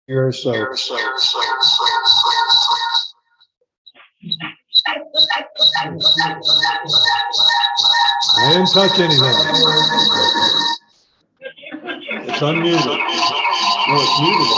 here, so I didn't touch anything. It's unmuted. No, it's muted.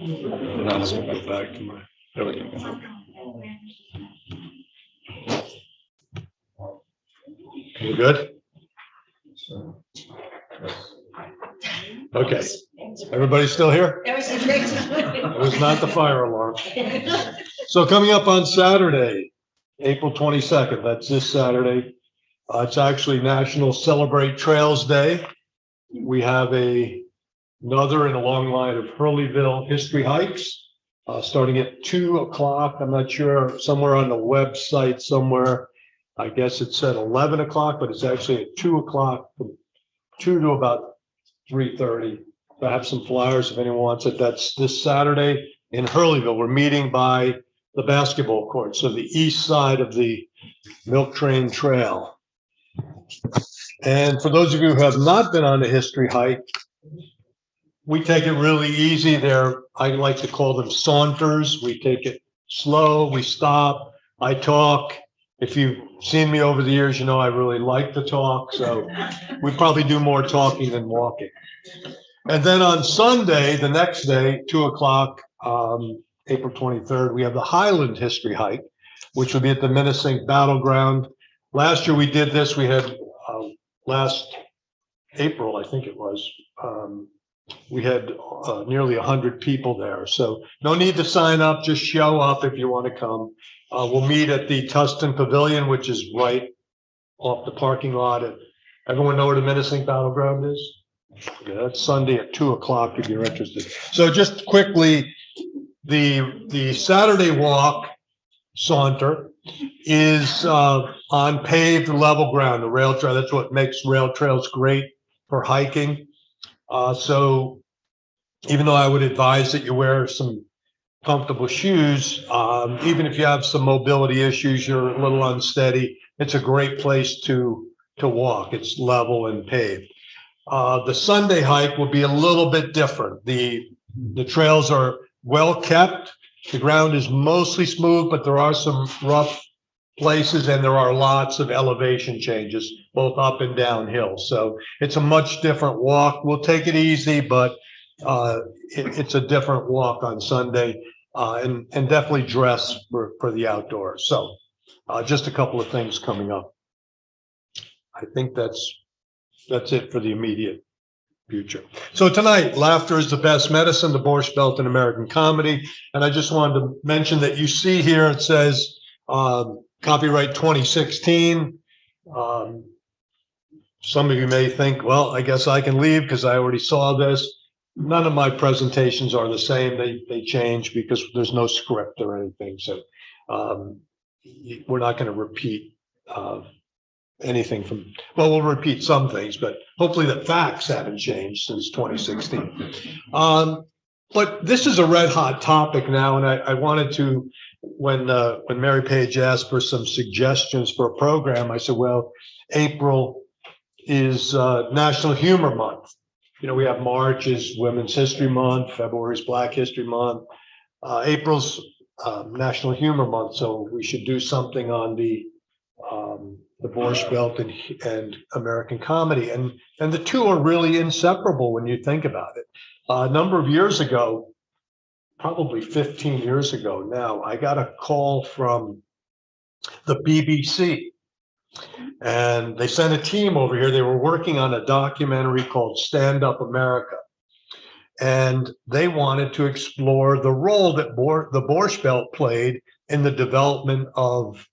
Now let's go back to my. There we go. You good? Okay. Everybody still here? It was not the fire alarm. So coming up on Saturday, April 22nd, that's this Saturday. It's actually National Celebrate Trails Day. We have another in a long line of Hurleyville history hikes, starting at 2 o'clock. I'm not sure, somewhere on the website somewhere. I guess it said 11 o'clock, but it's actually at 2 o'clock, from 2 to about 3:30. I have some flyers if anyone wants it. That's this Saturday in Hurleyville. We're meeting by the basketball court, so the east side of the Milk Train Trail. And for those of you who have not been on a history hike, we take it really easy there. I like to call them saunters. We take it slow, we stop, I talk. If you've seen me over the years, you know I really like to talk, so we probably do more talking than walking. And then on Sunday, the next day, 2 o'clock, April 23rd, we have the Highland History Hike, which will be at the Menacing Battleground. Last year we did this. We had last April, I think it was, we had nearly 100 people there. So no need to sign up, just show up if you want to come. We'll meet at the Tustin Pavilion, which is right off the parking lot. Everyone know where the Menacing Battleground is? Okay, that's Sunday at 2 o'clock if you're interested. So just quickly, the Saturday walk saunter is on paved level ground, the rail trail. That's what makes rail trails great for hiking. So even though I would advise that you wear some comfortable shoes, even if you have some mobility issues, you're a little unsteady, it's a great place to walk. It's level and paved. The Sunday hike will be a little bit different. The trails are well kept. The ground is mostly smooth, but there are some rough places and there are lots of elevation changes, both up and downhill. So it's a much different walk. We'll take it easy, but it's a different walk on Sunday, and definitely dress for the outdoors. So just a couple of things coming up. I think that's it for the immediate future. So tonight, laughter is the best medicine, the Borscht Belt in American comedy. And I just wanted to mention that you see here, it says copyright 2016. Some of you may think, well, I guess I can leave because I already saw this. None of my presentations are the same. They change because there's no script or anything. So we're not going to repeat anything from, well, we'll repeat some things, but hopefully the facts haven't changed since 2016. But this is a red hot topic now, and I wanted to, when Mary Page asked for some suggestions for a program, I said, well, April is National Humor Month. You know, we have March is Women's History Month, February is Black History Month, April's National Humor Month, so we should do something on the Borscht Belt and American comedy, and the two are really inseparable when you think about it. A number of years ago, probably 15 years ago now, I got a call from the BBC, and they sent a team over here. They were working on a documentary called Stand Up America, and they wanted to explore the role that the Borscht Belt played in the development of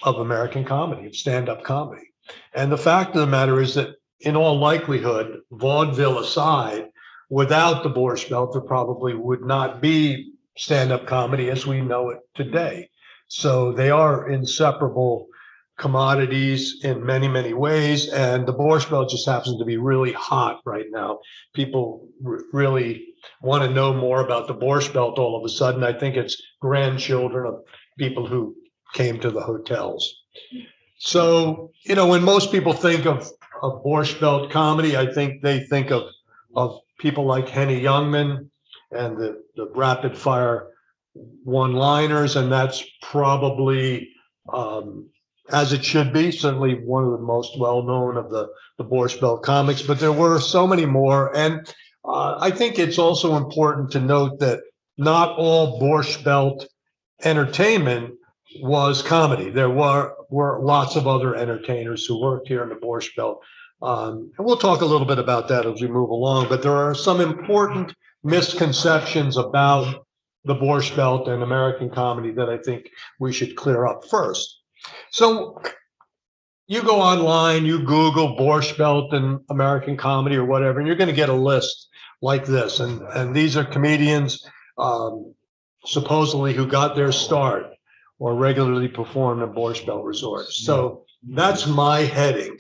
American comedy, of stand-up comedy. And the fact of the matter is that, in all likelihood, vaudeville aside, without the Borscht Belt, there probably would not be stand-up comedy as we know it today. So they are inseparable commodities in many, many ways. And the Borscht Belt just happens to be really hot right now. People really want to know more about the Borscht Belt all of a sudden. I think it's grandchildren of people who came to the hotels. So, you know, when most people think of Borscht Belt comedy, I think they think of people like Henny Youngman and the rapid fire one-liners, and that's probably as it should be, certainly one of the most well-known of the Borscht Belt comics, but there were so many more. And I think it's also important to note that not all Borscht Belt entertainment was comedy. There were lots of other entertainers who worked here in the Borscht Belt. And we'll talk a little bit about that as we move along, but there are some important misconceptions about the Borscht Belt and American comedy that I think we should clear up first. So you go online, you Google Borscht Belt and American comedy or whatever, and you're going to get a list like this. And these are comedians supposedly who got their start or regularly performed at Borscht Belt resorts. So that's my heading,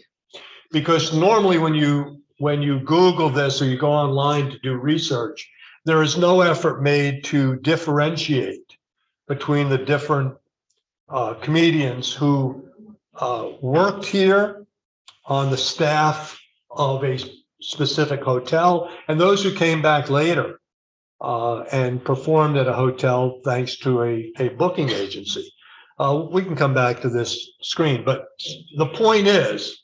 because normally when you Google this or you go online to do research, there is no effort made to differentiate between the different comedians who worked here on the staff of a specific hotel and those who came back later and performed at a hotel thanks to a booking agency. We can come back to this screen, but the point is,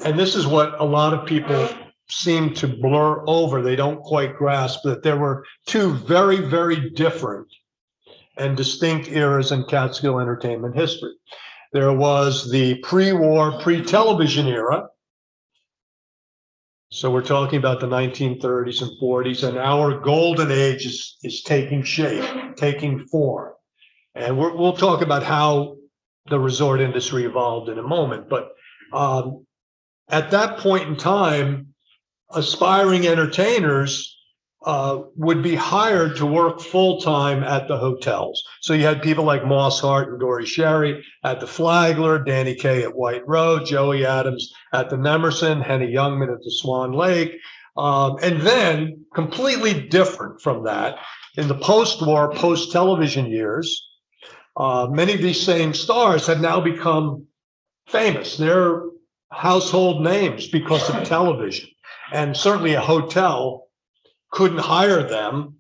and this is what a lot of people seem to blur over, they don't quite grasp that there were two very, very different and distinct eras in Catskill entertainment history. There was the pre-war, pre-television era. So we're talking about the 1930s and 40s, and our golden age is taking shape, taking form. And we'll talk about how the resort industry evolved in a moment. But at that point in time, aspiring entertainers would be hired to work full-time at the hotels. So you had people like Moss Hart and Dory Sherry at the Flagler, Danny Kaye at White Road, Joey Adams at the Nemerson, Henny Youngman at the Swan Lake. And then, completely different from that, in the post-war, post-television years, many of these same stars had now become famous. They're household names because of television. And certainly a hotel couldn't hire them.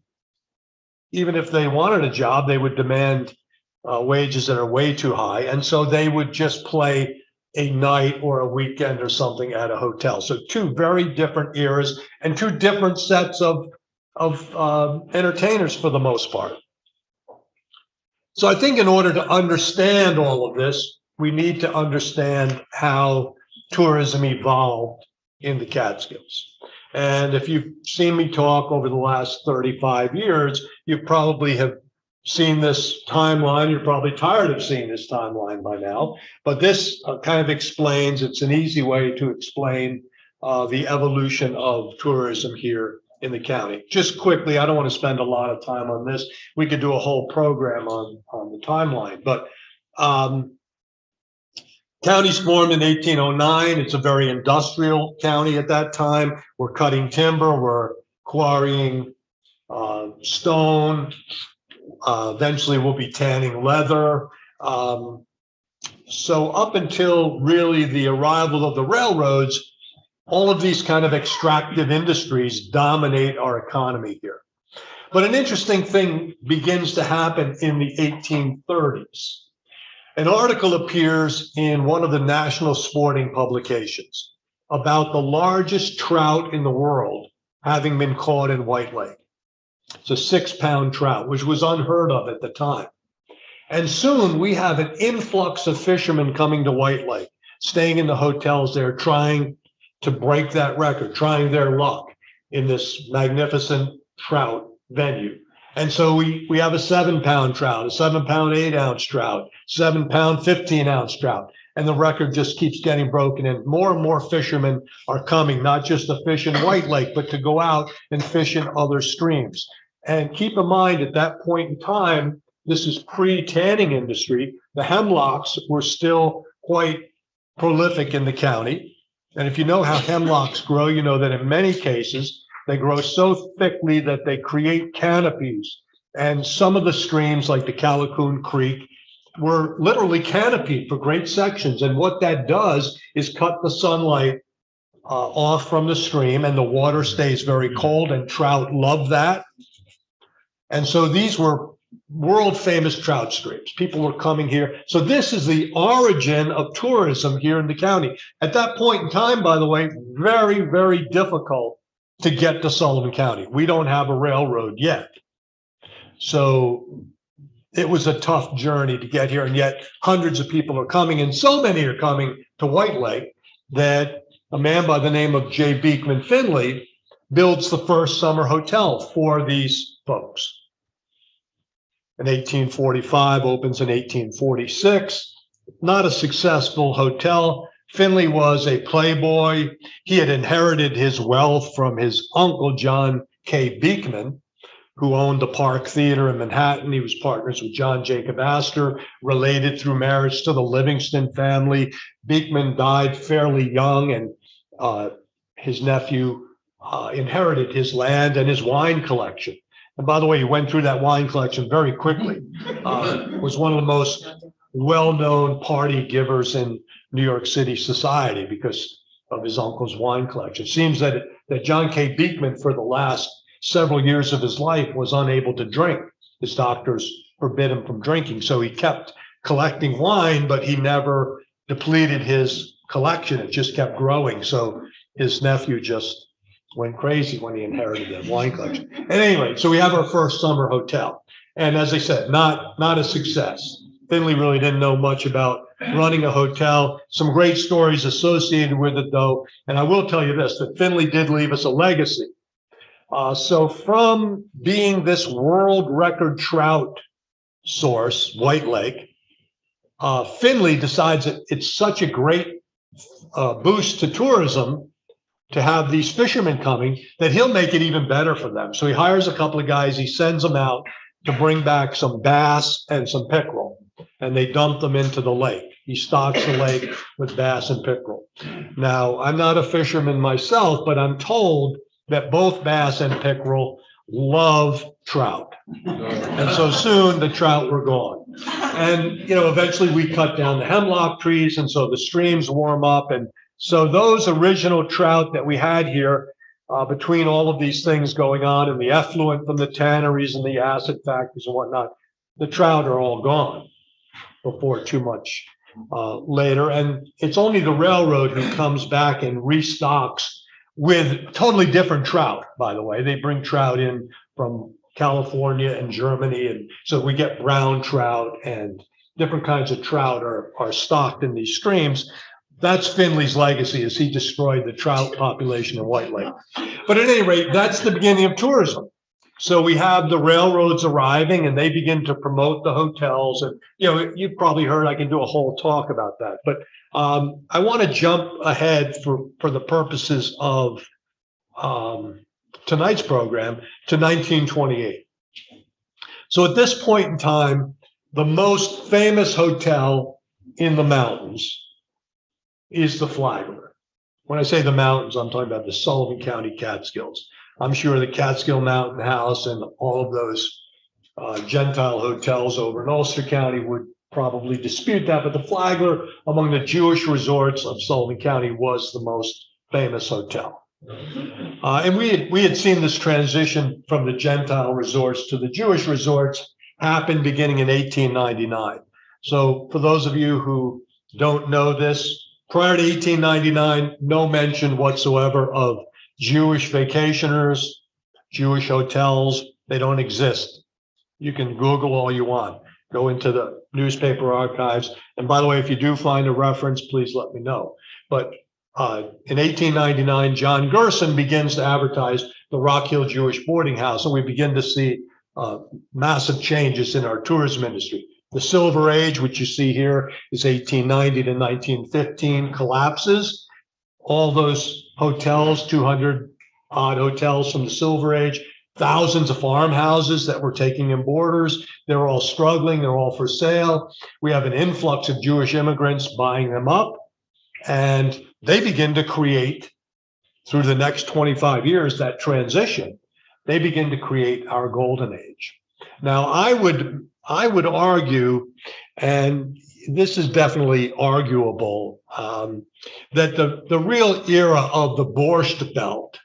Even if they wanted a job, they would demand wages that are way too high. And so they would just play a night or a weekend or something at a hotel. So two very different eras and two different sets of entertainers for the most part. So I think in order to understand all of this, we need to understand how tourism evolved in the Catskills. And if you've seen me talk over the last 35 years, you probably have seen this timeline. You're probably tired of seeing this timeline by now, but this kind of explains, it's an easy way to explain the evolution of tourism here in the county. Just quickly, I don't want to spend a lot of time on this. We could do a whole program on the timeline, but county's formed in 1809. It's a very industrial county at that time. We're cutting timber, we're quarrying stone. Eventually we'll be tanning leather. So up until really the arrival of the railroads, all of these kind of extractive industries dominate our economy here. But an interesting thing begins to happen in the 1830s. An article appears in one of the national sporting publications about the largest trout in the world having been caught in White Lake. It's a 6-pound trout, which was unheard of at the time. And soon we have an influx of fishermen coming to White Lake, staying in the hotels there, trying to break that record, trying their luck in this magnificent trout venue. And so we have a 7-pound trout, a 7-pound 8-ounce trout, 7-pound 15-ounce trout. and the record just keeps getting broken. And more fishermen are coming, not just to fish in White Lake, but to go out and fish in other streams. And keep in mind, at that point in time, this is pre-tanning industry. The hemlocks were still quite prolific in the county. And if you know how hemlocks grow, you know that in many cases, they grow so thickly that they create canopies. And some of the streams, like the Callicoon Creek, were literally canopied for great sections. And what that does is cut the sunlight off from the stream, and the water stays very cold, and trout love that. And so these were world famous trout streams. People were coming here. So this is the origin of tourism here in the county. At that point in time, by the way, very, very difficult to get to Sullivan County. We don't have a railroad yet. So it was a tough journey to get here, and yet hundreds of people are coming, and so many are coming to White Lake that a man by the name of J. Beekman Finley builds the first summer hotel for these folks. In 1845, opens in 1846. Not a successful hotel. Finley was a playboy. He had inherited his wealth from his uncle, John K. Beekman, who owned the Park Theater in Manhattan. He was partners with John Jacob Astor, related through marriage to the Livingston family. Beekman died fairly young, and his nephew inherited his land and his wine collection. And by the way, he went through that wine collection very quickly. Was one of the most well-known party givers in New York City society because of his uncle's wine collection. It seems that John K. Beekman, for the last several years of his life, was unable to drink. His doctors forbid him from drinking. So he kept collecting wine, but he never depleted his collection. It just kept growing. So his nephew just went crazy when he inherited that wine collection. At any rate, so we have our first summer hotel. And as I said, not a success. Finley really didn't know much about running a hotel. Some great stories associated with it, though. And I will tell you this, that Finley did leave us a legacy. So from being this world record trout source, White Lake, Finley decides that it's such a great boost to tourism to have these fishermen coming that he'll make it even better for them. So he hires a couple of guys, he sends them out to bring back some bass and some pickerel, and they dump them into the lake. He stocks the lake with bass and pickerel. Now, I'm not a fisherman myself, but I'm told that both bass and pickerel love trout. And so soon the trout were gone. And, eventually we cut down the hemlock trees, and so the streams warm up. And so those original trout that we had here, between all of these things going on and the effluent from the tanneries and the acid factories and whatnot, the trout are all gone before too much later. And it's only the railroad who comes back and restocks with totally different trout, by the way. They bring trout in from California and Germany. And so we get brown trout, and different kinds of trout are stocked in these streams. That's Finley's legacy, as he destroyed the trout population in White Lake. But at any rate, that's the beginning of tourism. So we have the railroads arriving, and they begin to promote the hotels. And, you've probably heard, I can do a whole talk about that. But I want to jump ahead for the purposes of tonight's program to 1928. So at this point in time, the most famous hotel in the mountains is the Flagler. When I say the mountains, I'm talking about the Sullivan County Catskills. I'm sure the Catskill Mountain House and all of those Gentile hotels over in Ulster County would probably dispute that, but the Flagler, among the Jewish resorts of Sullivan County, was the most famous hotel. And we had seen this transition from the Gentile resorts to the Jewish resorts happen beginning in 1899. So for those of you who don't know this, prior to 1899, no mention whatsoever of Jewish vacationers, Jewish hotels. They don't exist. You can Google all you want. Go into the newspaper archives. And by the way, if you do find a reference, please let me know. But in 1899, John Gerson begins to advertise the Rock Hill Jewish Boarding House, and we begin to see massive changes in our tourism industry. The Silver Age, which you see here, is 1890 to 1915, collapses. All those hotels, 200 odd hotels from the Silver Age, thousands of farmhouses that were taking in boarders. They're all struggling. They're all for sale. We have an influx of Jewish immigrants buying them up. And they begin to create, through the next 25 years, that transition, they begin to create our golden age. Now, I would argue, and this is definitely arguable, that the real era of the Borscht Belt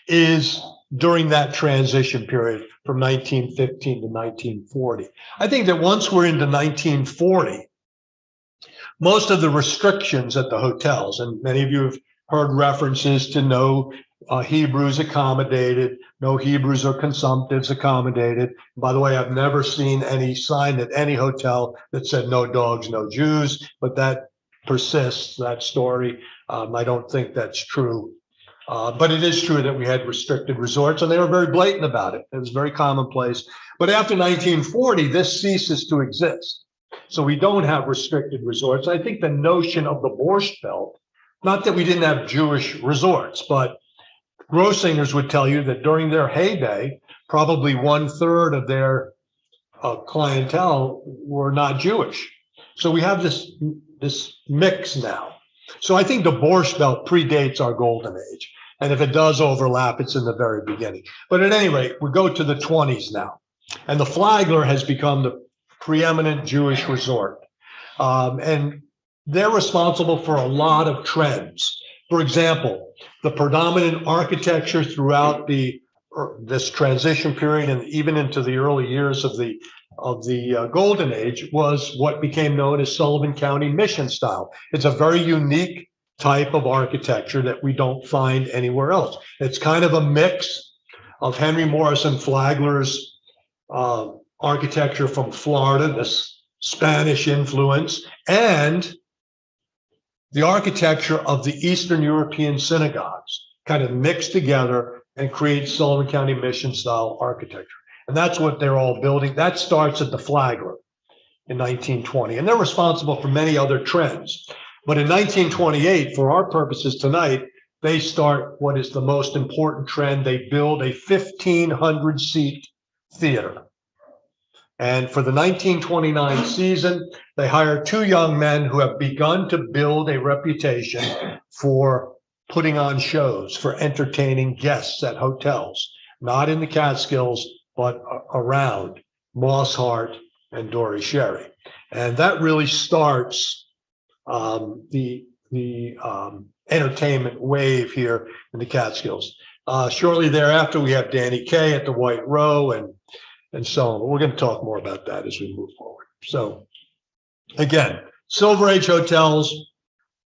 is during that transition period from 1915 to 1940. I think that once we're into 1940, most of the restrictions at the hotels, and many of you have heard references to no Hebrews accommodated, no Hebrews or consumptives accommodated. By the way, I've never seen any sign at any hotel that said no dogs, no Jews, but that persists, that story. I don't think that's true. But it is true that we had restricted resorts, and they were very blatant about it. It was very commonplace. But after 1940, this ceases to exist. So we don't have restricted resorts. I think the notion of the Borscht Belt, not that we didn't have Jewish resorts, but Grossingers would tell you that during their heyday, probably 1/3 of their clientele were not Jewish. So we have this mix now. So I think the Borscht Belt predates our golden age. And if it does overlap, it's in the very beginning. But at any rate, we go to the 20s now. And the Flagler has become the preeminent Jewish resort. And they're responsible for a lot of trends. For example, the predominant architecture throughout this transition period and even into the early years of the Golden Age was what became known as Sullivan County mission style. It's a very unique type of architecture that we don't find anywhere else. It's kind of a mix of Henry Morrison Flagler's architecture from Florida, this Spanish influence, and the architecture of the Eastern European synagogues kind of mixed together and create Sullivan County mission style architecture. And that's what they're all building. That starts at the Flagler in 1920. And they're responsible for many other trends. But in 1928, for our purposes tonight, they start what is the most important trend. They build a 1,500-seat theater. And for the 1929 season, they hire two young men who have begun to build a reputation for putting on shows, for entertaining guests at hotels, not in the Catskills, but around Moss Hart and Dory Sherry. And that really starts the entertainment wave here in the Catskills. Shortly thereafter, we have Danny Kaye at the White Row and so on. But we're going to talk more about that as we move forward. So again, Silver Age hotels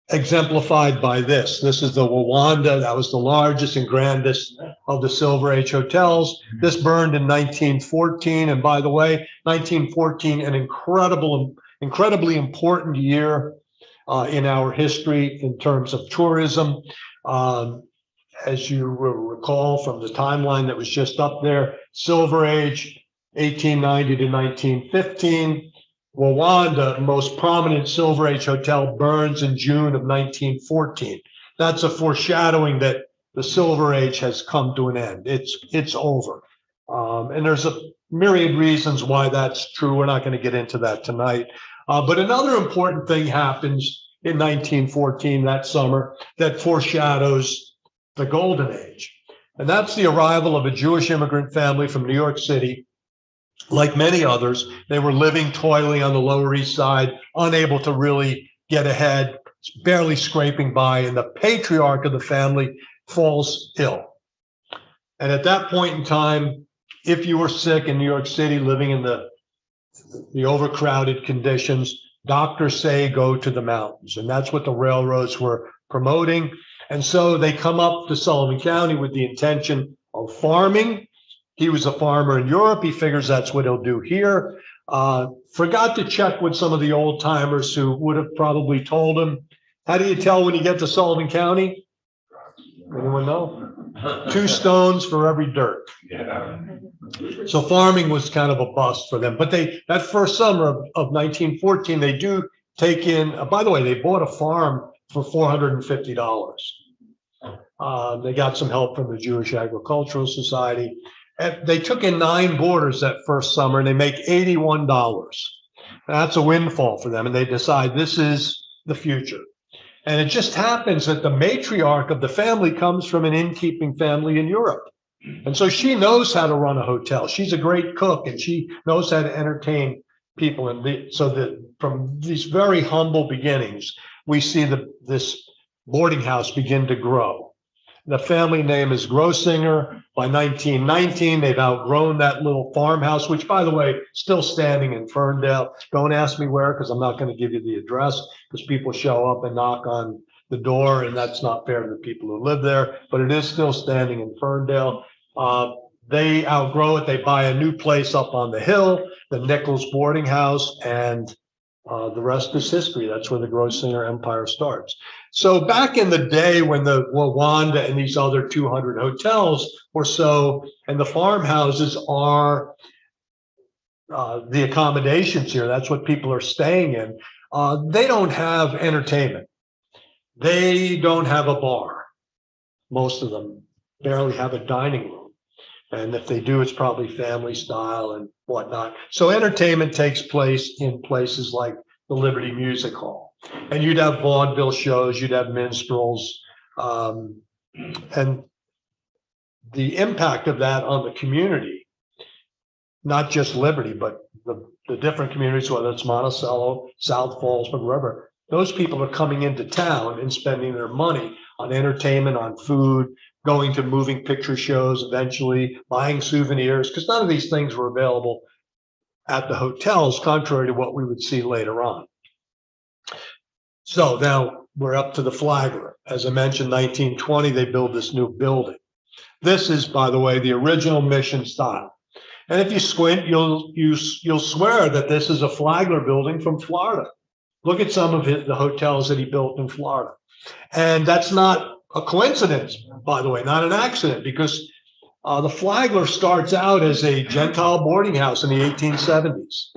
exemplified by this. This is the Wawanda. That was the largest and grandest of the Silver Age hotels. This burned in 1914. And by the way, 1914, an incredibly important year in our history in terms of tourism. As you recall from the timeline that was just up there, Silver Age, 1890 to 1915. Wawanda, most prominent Silver Age hotel, burns in June of 1914. That's a foreshadowing that the Silver Age has come to an end. It's over. And there's a myriad reasons why that's true. We're not going to get into that tonight. But another important thing happens in 1914, that summer, that foreshadows the Golden Age. And that's the arrival of a Jewish immigrant family from New York City. Like many others, they were living, toiling on the Lower East Side, unable to really get ahead, barely scraping by, and the patriarch of the family falls ill. And at that point in time, if you were sick in New York City, living in the overcrowded conditions, doctors say go to the mountains. And that's what the railroads were promoting. And so they come up to Sullivan County with the intention of farming. He was a farmer in Europe. He figures that's what he'll do here. Forgot to check with some of the old timers who would have probably told him, how do you tell when you get to Sullivan County? Anyone know? 2 stones for every dirt. Yeah. So farming was kind of a bust for them. But that first summer of 1914, they do take in, by the way, they bought a farm for $450. They got some help from the Jewish Agricultural Society. And they took in 9 boarders that first summer, and they make $81. That's a windfall for them, and they decide this is the future. And it just happens that the matriarch of the family comes from an innkeeping family in Europe. And so she knows how to run a hotel. She's a great cook, and she knows how to entertain people. And so that from these very humble beginnings, we see this boarding house begin to grow. The family name is Grossinger. By 1919, they've outgrown that little farmhouse, which, by the way, still standing in Ferndale. Don't ask me where, because I'm not going to give you the address, because people show up and knock on the door, and that's not fair to the people who live there. But it is still standing in Ferndale. They outgrow it. They buy a new place up on the hill, the Nichols Boarding House, and the rest is history. That's where the Grossinger Empire starts. So back in the day when the Wanda and these other 200 hotels or so, and the farmhouses are the accommodations here, that's what people are staying in, they don't have entertainment. They don't have a bar. Most of them barely have a dining room. And if they do, it's probably family style and whatnot. So entertainment takes place in places like the Liberty Music Hall. And you'd have vaudeville shows, you'd have minstrels, and the impact of that on the community, not just Liberty, but the different communities, whether it's Monticello, South Falls, but wherever, those people are coming into town and spending their money on entertainment, on food, going to moving picture shows, eventually buying souvenirs, because none of these things were available at the hotels, contrary to what we would see later on. So now we're up to the Flagler. As I mentioned, 1920, they build this new building. This is, by the way, the original Mission style. And if you squint, you'll swear that this is a Flagler building from Florida. Look at some of the hotels that he built in Florida. And that's not a coincidence, by the way, not an accident, because the Flagler starts out as a Gentile boarding house in the 1870s.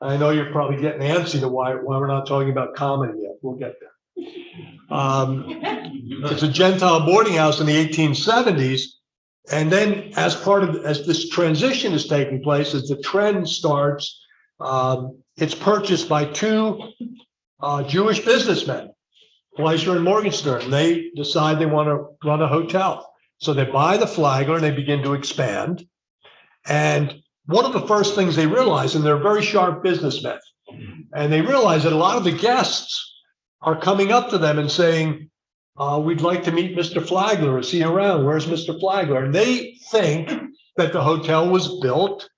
I know you're probably getting antsy to why we're not talking about comedy yet. We'll get there. It's a Gentile boarding house in the 1870s. And then as this transition is taking place, as the trend starts, it's purchased by 2 Jewish businessmen, Fleischer and Morgenstern. They decide they want to run a hotel. So they buy the Flagler and they begin to expand. And one of the first things they realize, and they're very sharp businessmen, and they realize that a lot of the guests are coming up to them and saying, we'd like to meet Mr. Flagler. Is he around? Where's Mr. Flagler? And they think that the hotel was built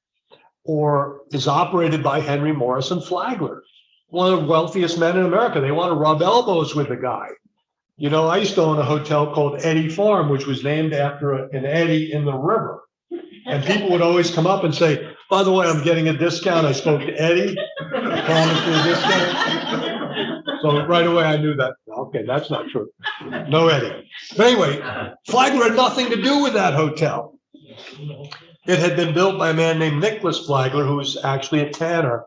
or is operated by Henry Morrison Flagler, one of the wealthiest men in America. They want to rub elbows with the guy. You know, I used to own a hotel called Eddy Farm, which was named after an eddy in the river. And people would always come up and say, by the way, I'm getting a discount. I spoke to Eddie. Promised me a discount. So right away I knew that. Okay, that's not true. No Eddie. But anyway, Flagler had nothing to do with that hotel. It had been built by a man named Nicholas Flagler, who was actually a tanner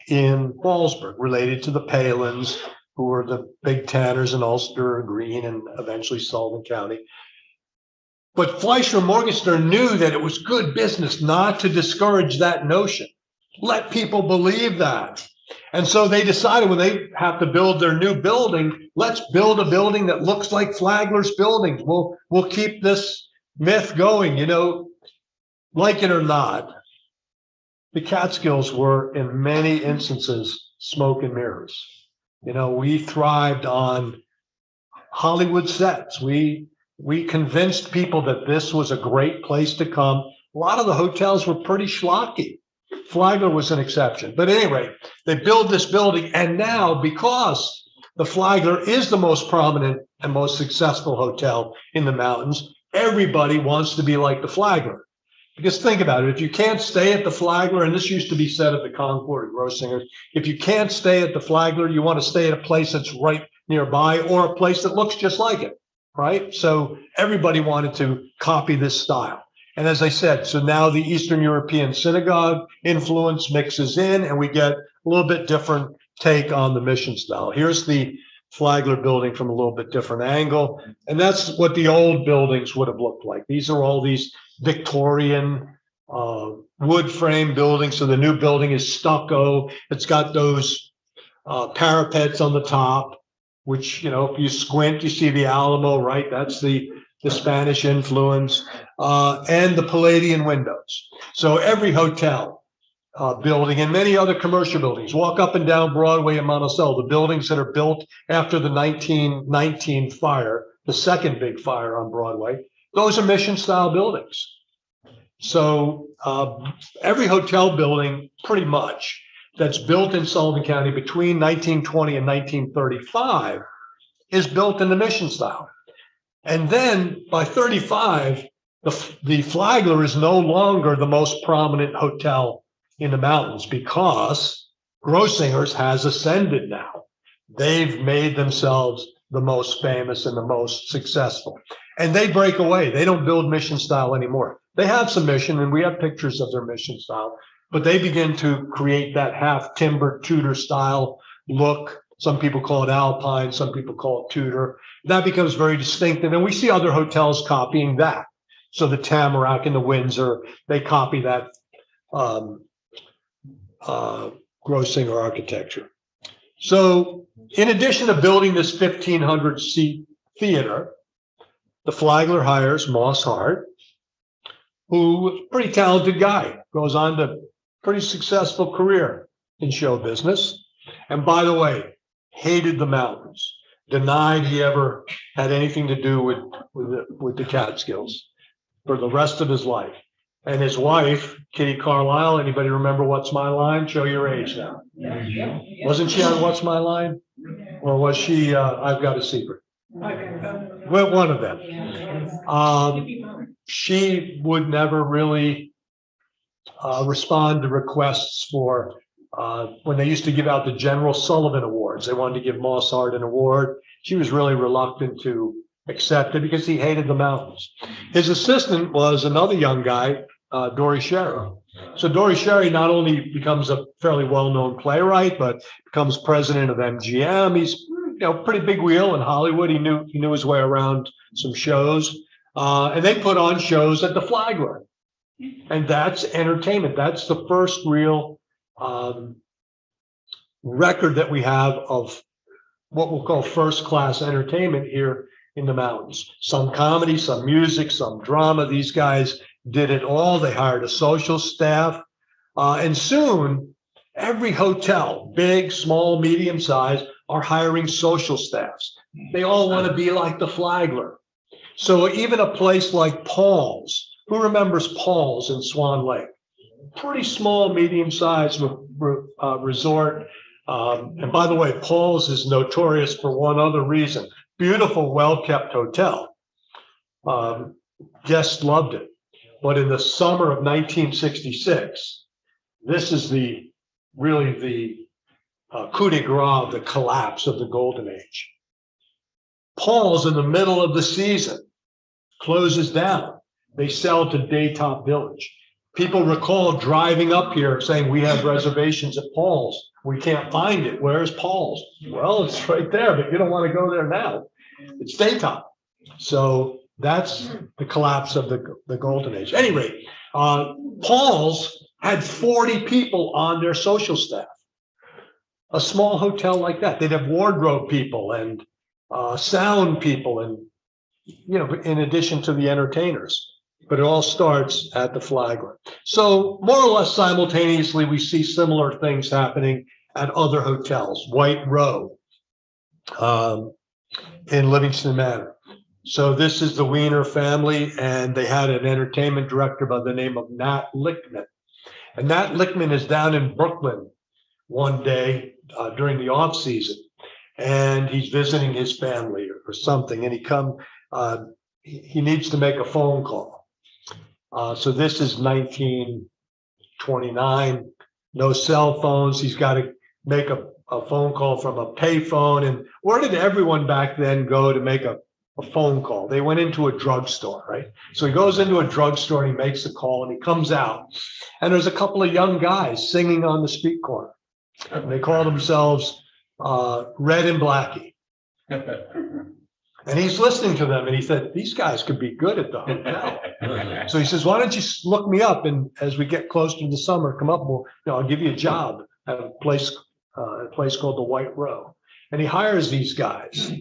in Fallsburg, related to the Palins, who were the big tanners in Ulster, Greene, and eventually Sullivan County. But Fleischer and Morgenstern knew that it was good business not to discourage that notion. Let people believe that. And so they decided when they have to build their new building, let's build a building that looks like Flagler's buildings. We'll keep this myth going. You know, like it or not, the Catskills were in many instances smoke and mirrors. You know, we thrived on Hollywood sets. We convinced people that this was a great place to come. A lot of the hotels were pretty schlocky. Flagler was an exception. But anyway, they build this building, and now because the Flagler is the most prominent and most successful hotel in the mountains, everybody wants to be like the Flagler. Because think about it, if you can't stay at the Flagler, and this used to be said at the Concord and Grossinger, if you can't stay at the Flagler, you want to stay at a place that's right nearby or a place that looks just like it. right? So everybody wanted to copy this style. And as I said, so now the Eastern European synagogue influence mixes in, and we get a little bit different take on the mission style. Here's the Flagler building from a little bit different angle. And that's what the old buildings would have looked like. These are all these Victorian wood frame buildings. So the new building is stucco. It's got those parapets on the top, which, if you squint, you see the Alamo, right? That's the Spanish influence, and the Palladian windows. So every hotel building and many other commercial buildings, walk up and down Broadway in Monticello, the buildings that are built after the 1919 fire, the second big fire on Broadway, those are mission style buildings. So every hotel building pretty much that's built in Sullivan County between 1920 and 1935 is built in the mission style. And then by 35, the Flagler is no longer the most prominent hotel in the mountains because Grossinger's has ascended now. They've made themselves the most famous and the most successful. And they break away. They don't build mission style anymore. They have some mission, and we have pictures of their mission style, but they begin to create that half timber Tudor style look. Some people call it Alpine, some people call it Tudor. That becomes very distinctive, and we see other hotels copying that. So the Tamarack and the Windsor, they copy that Grossinger architecture. So in addition to building this 1,500-seat theater, the Flagler hires Moss Hart, who is a pretty talented guy, goes on to pretty successful career in show business. And by the way, hated the mountains, denied he ever had anything to do with the Catskills for the rest of his life. And his wife, Kitty Carlisle, anybody remember What's My Line? Show your age now. Wasn't she on What's My Line? Or was she I've Got a Secret? Well, one of them. She would never really respond to requests for when they used to give out the General Sullivan Awards. They wanted to give Moss Hart an award. She was really reluctant to accept it because he hated the mountains. His assistant was another young guy, Dory Sherry. So Dory Sherry not only becomes a fairly well-known playwright, but becomes president of MGM. He's pretty big wheel in Hollywood. He knew his way around some shows, and they put on shows at the Flagler, and that's entertainment. That's the first real record that we have of what we'll call first-class entertainment here in the mountains. Some comedy, some music, some drama. These guys did it all. They hired a social staff, and soon every hotel, big, small, medium size, are hiring social staffs. They all want to be like the Flagler. So even a place like Paul's, who remembers Paul's in Swan Lake? Pretty small, medium-sized resort. And by the way, Paul's is notorious for one other reason. Beautiful, well-kept hotel. Guests loved it. But in the summer of 1966, this is really the coup de grace, the collapse of the Golden Age. Paul's in the middle of the season closes down. They sell to Daytop Village. People recall driving up here saying, we have reservations at Paul's. We can't find it. Where's Paul's? Well, it's right there, but you don't want to go there now. It's Daytop. So that's the collapse of the Golden Age. At any rate, Paul's had 40 people on their social staff. A small hotel like that. They'd have wardrobe people and sound people and, in addition to the entertainers. But it all starts at the Flagler. So more or less simultaneously, we see similar things happening at other hotels. White Row in Livingston Manor. So this is the Wiener family, and they had an entertainment director by the name of Nat Lichtman. And Nat Lichtman is down in Brooklyn one day during the off season, and he's visiting his family or something, and he needs to make a phone call. So this is 1929, no cell phones. He's got to make a phone call from a payphone. And where did everyone back then go to make a a phone call. They went into a drugstore, right? So he goes into a drugstore and he makes a call and he comes out. And there's a couple of young guys singing on the street corner. And they call themselves Red and Blackie. And he's listening to them and he said, these guys could be good at the hotel. So he says, why don't you look me up? And as we get closer to the summer, come up, I'll give you a job at a place called the White Row. And he hires these guys.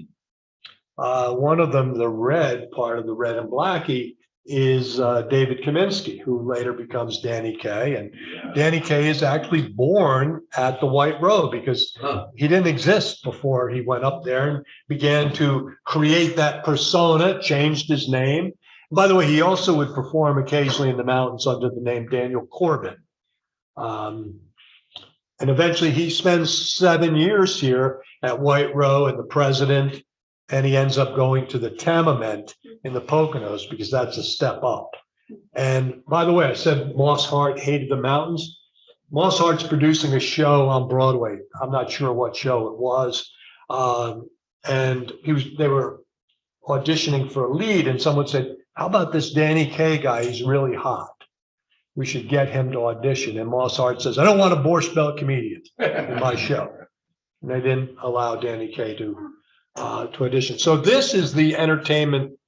One of them, the red part of the Red and Blackie, is David Kaminsky, who later becomes Danny Kaye. And Danny Kaye is actually born at the White Row because he didn't exist before he went up there and began to create that persona, changed his name. By the way, he also would perform occasionally in the mountains under the name Daniel Corbin. And eventually he spends 7 years here at White Row and the president, and he ends up going to the Tamament in the Poconos because that's a step up. And by the way, I said Moss Hart hated the mountains. Moss Hart's producing a show on Broadway. I'm not sure what show it was. And they were auditioning for a lead, and someone said, how about this Danny Kaye guy? He's really hot. We should get him to audition. And Moss Hart says, I don't want a Borscht Belt comedian in my show. And they didn't allow Danny Kaye to audition. So this is the entertainment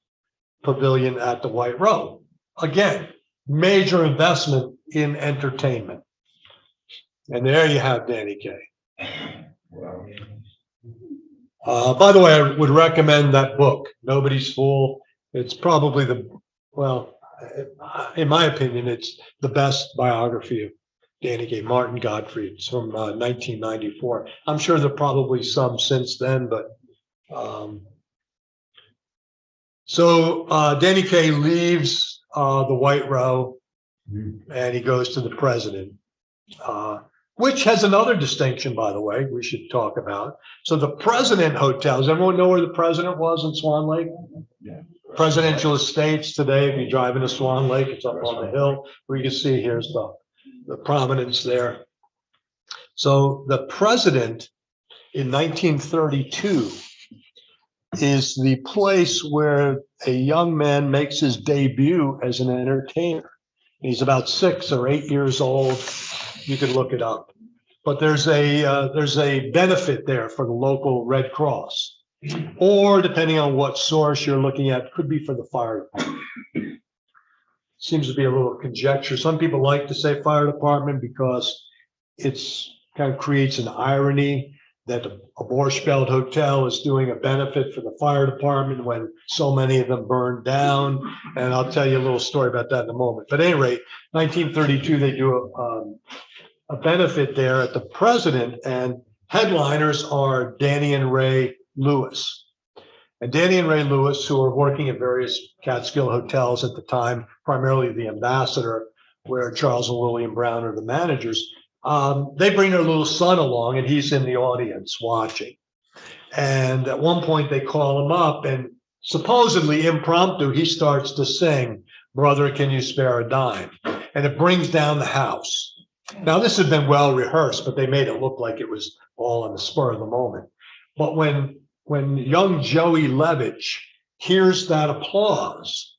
pavilion at the White Row. Again, major investment in entertainment. And there you have Danny Kaye. By the way, I would recommend that book, Nobody's Fool. It's probably in my opinion, it's the best biography of Danny Kaye, Martin Gottfried. It's from 1994. I'm sure there are probably some since then, but so Danny Kaye leaves the White Row and he goes to the president, which has another distinction, by the way, we should talk about. So the President Hotel, does everyone know where the president was in Swan Lake? Yeah. Presidential Estates today, if you drive into Swan Lake, it's up on the hill where you can see here's the prominence there. So the president in 1932 is the place where a young man makes his debut as an entertainer. He's about 6 or 8 years old. You can look it up. But there's a benefit there for the local Red Cross. Or depending on what source you're looking at, could be for the fire department. Seems to be a little conjecture. Some people like to say fire department because it's kind of creates an irony that a Borscht Belt hotel is doing a benefit for the fire department when so many of them burned down. And I'll tell you a little story about that in a moment. But at any rate, 1932, they do a benefit there at the president, and headliners are Danny and Ray Lewis. And Danny and Ray Lewis, who were working at various Catskill hotels at the time, primarily the Ambassador, where Charles and Lillian Brown are the managers, they bring their little son along and he's in the audience watching. And at one point they call him up and supposedly impromptu, he starts to sing, Brother, Can You Spare a Dime? And it brings down the house. Now, this had been well rehearsed, but they made it look like it was all on the spur of the moment. But when young Joey Levitch hears that applause,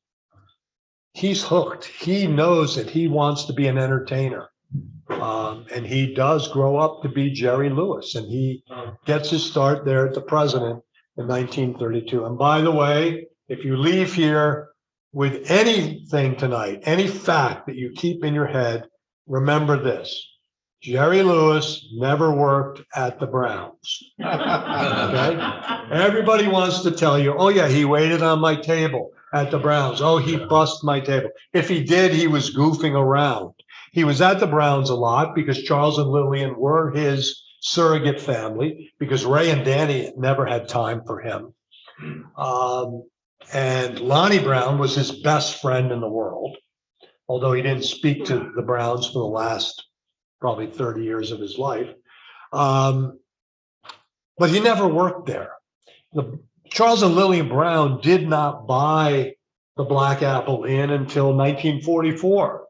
he's hooked. He knows that he wants to be an entertainer. And he does grow up to be Jerry Lewis, and he gets his start there at the president in 1932. And by the way, if you leave here with anything tonight, any fact that you keep in your head, remember this. Jerry Lewis never worked at the Browns. Okay? Everybody wants to tell you, oh yeah, he waited on my table at the Browns. Oh, he bussed my table. If he did, he was goofing around. He was at the Browns a lot because Charles and Lillian were his surrogate family, because Ray and Danny never had time for him. And Lonnie Brown was his best friend in the world, although he didn't speak to the Browns for the last probably 30 years of his life. But he never worked there. Charles and Lillian Brown did not buy the Black Apple Inn until 1944.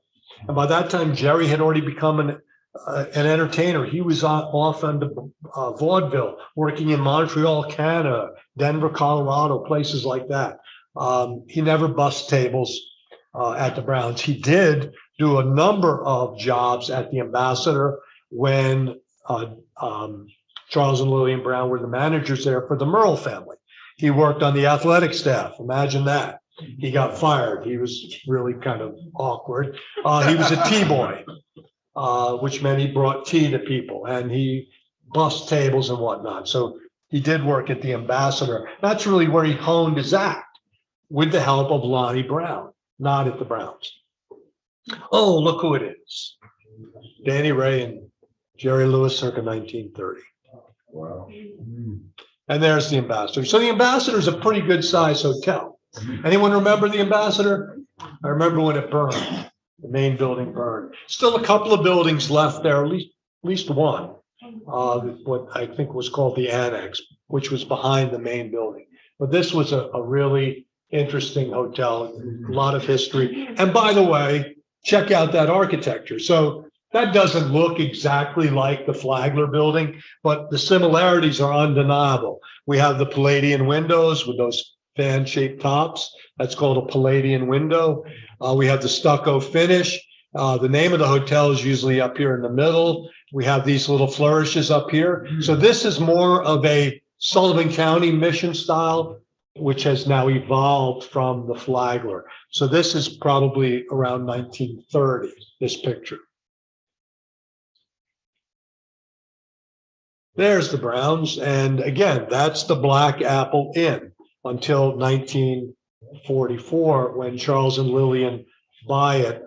And by that time, Jerry had already become an entertainer. He was off under vaudeville, working in Montreal, Canada, Denver, Colorado, places like that. He never bussed tables at the Browns. He did do a number of jobs at the Ambassador when Charles and Lillian Brown were the managers there for the Merle family. He worked on the athletic staff. Imagine that. He got fired. He was really kind of awkward. He was a tea boy, which meant he brought tea to people, and he bussed tables and whatnot. So he did work at the Ambassador. That's really where he honed his act, with the help of Lonnie Brown, not at the Browns. Oh, look who it is. Danny Ray and Jerry Lewis circa 1930. Wow. And there's the Ambassador. So the Ambassador is a pretty good sized hotel. Anyone remember the Ambassador? I remember when it burned. The main building burned. Still a couple of buildings left there, at least one, what I think was called the Annex, which was behind the main building. But this was a really interesting hotel, a lot of history. And by the way, check out that architecture. So that doesn't look exactly like the Flagler building, but the similarities are undeniable. We have the Palladian windows with those fan-shaped tops. That's called a Palladian window. We have the stucco finish. The name of the hotel is usually up here in the middle. We have these little flourishes up here. So this is more of a Sullivan County mission style, which has now evolved from the Flagler. So this is probably around 1930, this picture. There's the Browns. And again, that's the Black Apple Inn until 1944 when Charles and Lillian buy it.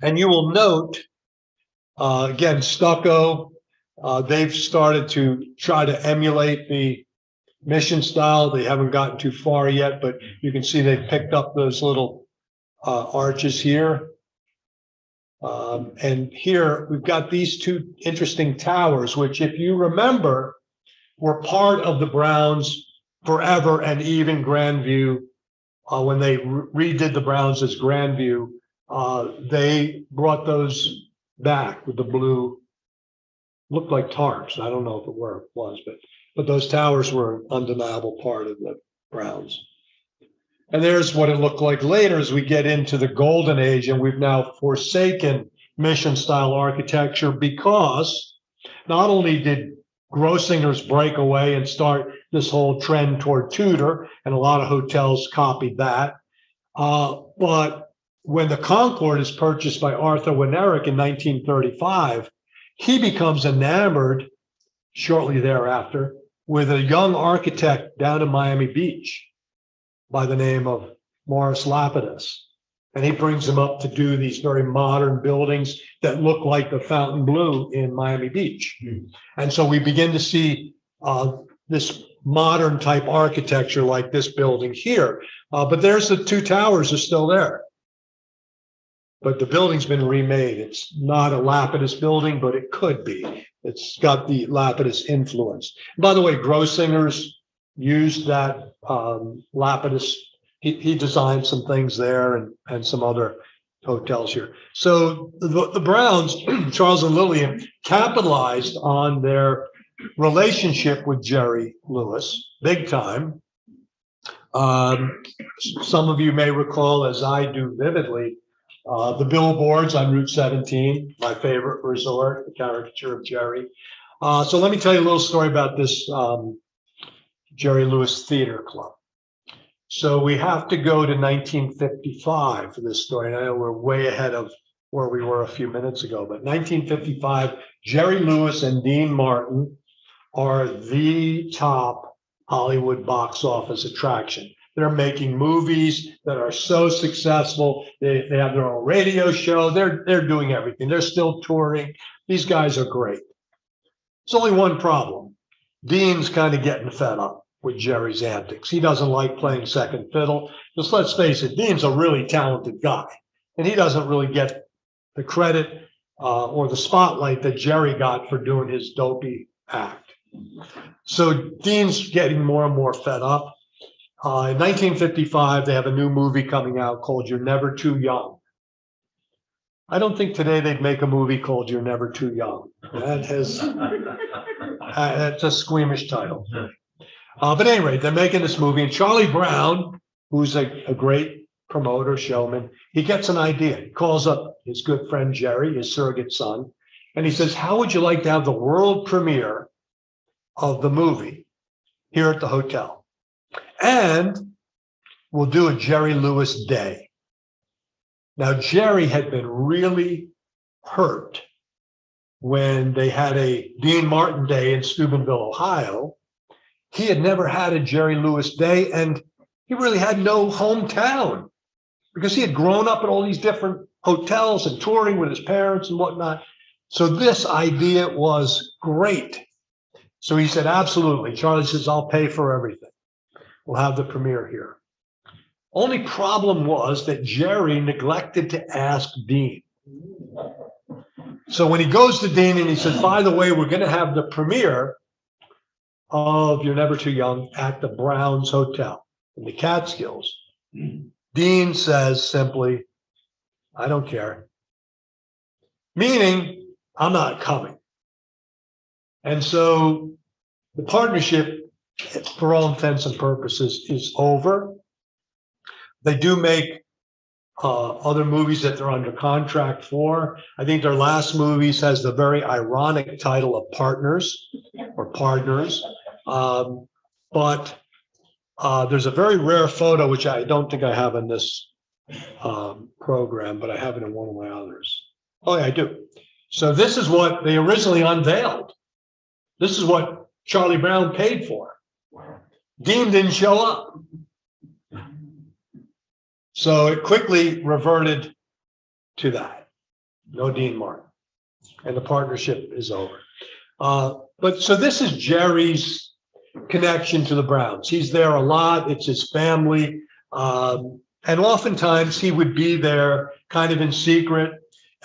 And you will note, again, stucco, they've started to try to emulate the mission style. They haven't gotten too far yet, but you can see they've picked up those little arches here. And here we've got these two interesting towers, which, if you remember, were part of the Browns forever, and even Grandview, when they redid the Browns as Grandview, they brought those back with the blue, looked like tarps. I don't know if it was, but those towers were an undeniable part of the Browns. And there's what it looked like later as we get into the golden age, and we've now forsaken mission style architecture, because not only did Grossinger's break away and start this whole trend toward Tudor, and a lot of hotels copied that, but when the Concord is purchased by Arthur Winerick in 1935, he becomes enamored shortly thereafter with a young architect down in Miami Beach by the name of Morris Lapidus. And he brings him up to do these very modern buildings that look like the Fontainebleau in Miami Beach. And so we begin to see this modern type architecture like this building here. But there's the two towers are still there. But the building's been remade. It's not a Lapidus building, but it could be. It's got the Lapidus influence. By the way, Grossinger's used that Lapidus. He designed some things there and some other hotels here. So the Browns, Charles and Lillian, capitalized on their relationship with Jerry Lewis, big time. Some of you may recall, as I do vividly, the billboards on Route 17, my favorite resort, the caricature of Jerry. So let me tell you a little story about this Jerry Lewis Theater Club. So we have to go to 1955 for this story. And I know we're way ahead of where we were a few minutes ago, but 1955, Jerry Lewis and Dean Martin are the top Hollywood box office attraction. They're making movies that are so successful. They have their own radio show. They're doing everything. They're still touring. These guys are great. There's only one problem. Dean's kind of getting fed up with Jerry's antics. He doesn't like playing second fiddle. Just let's face it, Dean's a really talented guy, and he doesn't really get the credit or the spotlight that Jerry got for doing his dopey act. So Dean's getting more and more fed up. In 1955, they have a new movie coming out called You're Never Too Young. I don't think today they'd make a movie called You're Never Too Young. That has, that's a squeamish title. But at any rate, they're making this movie, and Charlie Brown, who's a great promoter, showman, he gets an idea. He calls up his good friend Jerry, his surrogate son, and he says, how would you like to have the world premiere of the movie here at the hotel? And we'll do a Jerry Lewis Day. Now, Jerry had been really hurt when they had a Dean Martin Day in Steubenville, Ohio. He had never had a Jerry Lewis Day, and he really had no hometown because he had grown up at all these different hotels and touring with his parents and whatnot. So this idea was great. So he said, absolutely. Charlie says, I'll pay for everything. We'll have the premiere here. Only problem was that Jerry neglected to ask Dean. So when he goes to Dean and he says, by the way, we're going to have the premiere of You're Never Too Young at the Browns Hotel in the Catskills. Dean says simply, I don't care. Meaning, I'm not coming. And so the partnership, for all intents and purposes, is over. They do make other movies that they're under contract for. I think their last movies has the very ironic title of Partners or Partners. But there's a very rare photo, which I don't think I have in this program, but I have it in one of my others. Oh, yeah, I do. So this is what they originally unveiled. This is what Charlie Brown paid for. Dean didn't show up. So it quickly reverted to that. No Dean Martin. And the partnership is over. But so this is Jerry's connection to the Browns. He's there a lot. It's his family. And oftentimes he would be there kind of in secret.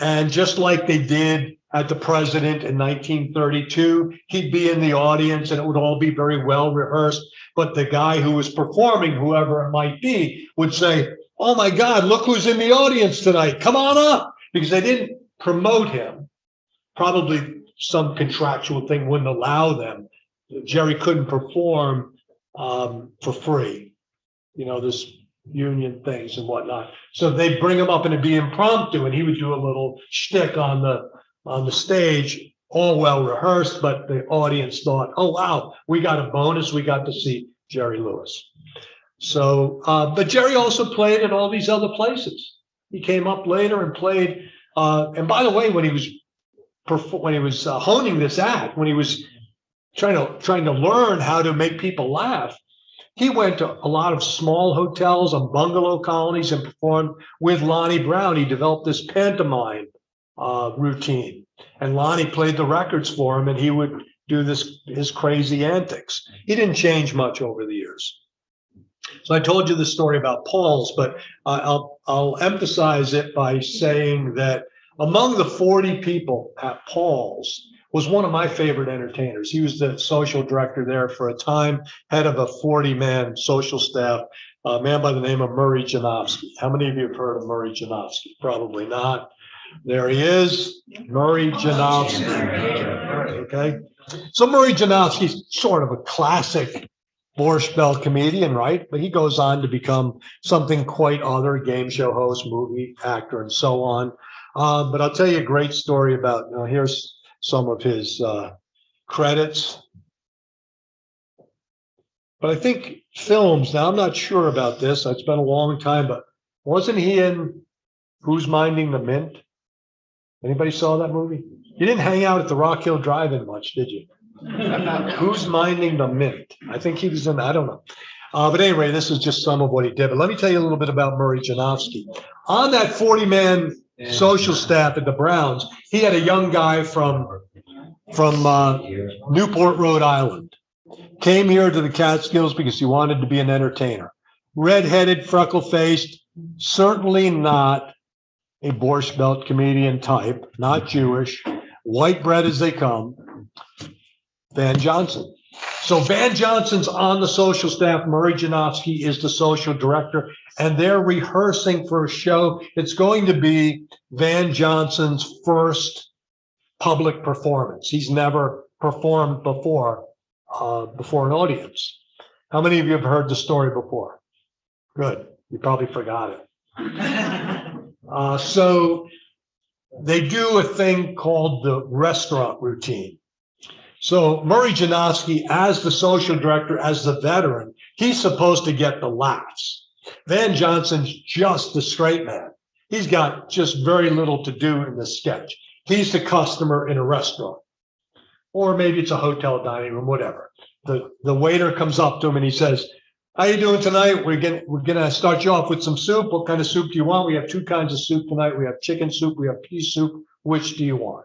And just like they did at the President in 1932, he'd be in the audience and it would all be very well rehearsed. But the guy who was performing, whoever it might be, would say, oh my God, look who's in the audience tonight. Come on up. Because they didn't promote him. Probably some contractual thing wouldn't allow them. Jerry couldn't perform for free. You know, this union things and whatnot. So they'd bring him up and it'd be impromptu, and he would do a little shtick on the stage, all well rehearsed, but the audience thought, oh wow, we got a bonus, we got to see Jerry Lewis. So, but Jerry also played at all these other places. He came up later and played, and by the way, when he was honing this act, when he was trying to learn how to make people laugh, he went to a lot of small hotels and bungalow colonies and performed with Lonnie Brown. He developed this pantomime routine, and Lonnie played the records for him, and he would do his crazy antics. He didn't change much over the years. So I told you the story about Paul's, but I'll emphasize it by saying that among the 40 people at Paul's was one of my favorite entertainers. He was the social director there for a time, head of a 40-man social staff, a man by the name of Murray Janowski. How many of you have heard of Murray Janowski? Probably not. There he is, Murray Janowski. Okay. So Murray Janowski's sort of a classic Borscht Belt comedian, right? But he goes on to become something quite other, game show host, movie actor, and so on. But I'll tell you a great story about, here's some of his credits. But I think films, now I'm not sure about this, it's been a long time, but wasn't he in Who's Minding the Mint? Anybody saw that movie? You didn't hang out at the Rock Hill Drive-In much, did you? Who's Minding the Mint? I think he was in, I don't know. But anyway, this is just some of what he did. But let me tell you a little bit about Murray Janowski. On that 40-man social staff at the Browns, he had a young guy from Newport, Rhode Island. Came here to the Catskills because he wanted to be an entertainer. Red-headed, freckle-faced, certainly not a Borscht Belt comedian type, not Jewish, white bread as they come. Van Johnson. So Van Johnson's on the social staff. Murray Janofsky is the social director, and they're rehearsing for a show. It's going to be Van Johnson's first public performance. He's never performed before an audience. How many of you have heard the story before? Good. You probably forgot it. So they do a thing called the restaurant routine. So Murray Janofsky, as the social director, as the veteran, he's supposed to get the laughs. Van Johnson's just the straight man. He's got just very little to do in the sketch. He's the customer in a restaurant, or maybe it's a hotel dining room, whatever. The waiter comes up to him and he says, "How you doing tonight? We're gonna start you off with some soup. What kind of soup do you want? We have two kinds of soup tonight. We have chicken soup. We have pea soup. Which do you want?"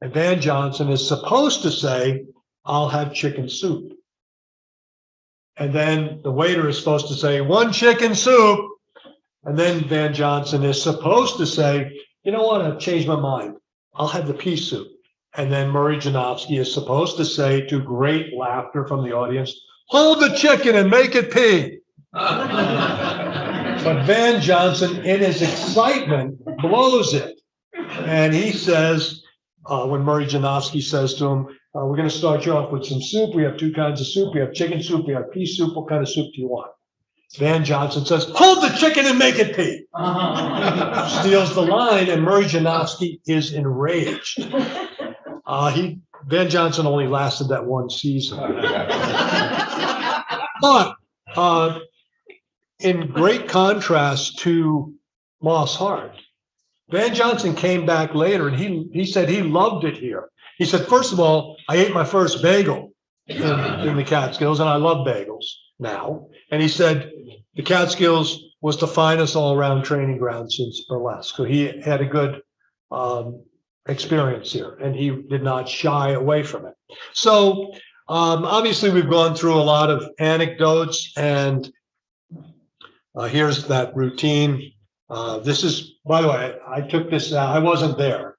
And Van Johnson is supposed to say, "I'll have chicken soup." And then the waiter is supposed to say, "One chicken soup." And then Van Johnson is supposed to say, "You know what? I've changed my mind. I'll have the pea soup." And then Murray Janofsky is supposed to say, to great laughter from the audience, "Hold the chicken and make it pea." But Van Johnson, in his excitement, blows it. And he says, when Murray Janofsky says to him, "We're going to start you off with some soup. We have two kinds of soup. We have chicken soup. We have pea soup. What kind of soup do you want?" Van Johnson says, "Hold the chicken and make it pea." Steals the line, and Murray Janofsky is enraged. Van Johnson only lasted that one season. But in great contrast to Moss Hart, Van Johnson came back later and he said he loved it here. He said, "First of all, I ate my first bagel in the Catskills, and I love bagels now." And he said the Catskills was the finest all-around training ground since burlesque. So he had a good experience here, and he did not shy away from it. So obviously we've gone through a lot of anecdotes, and here's that routine. This is, by the way, I took this out. I wasn't there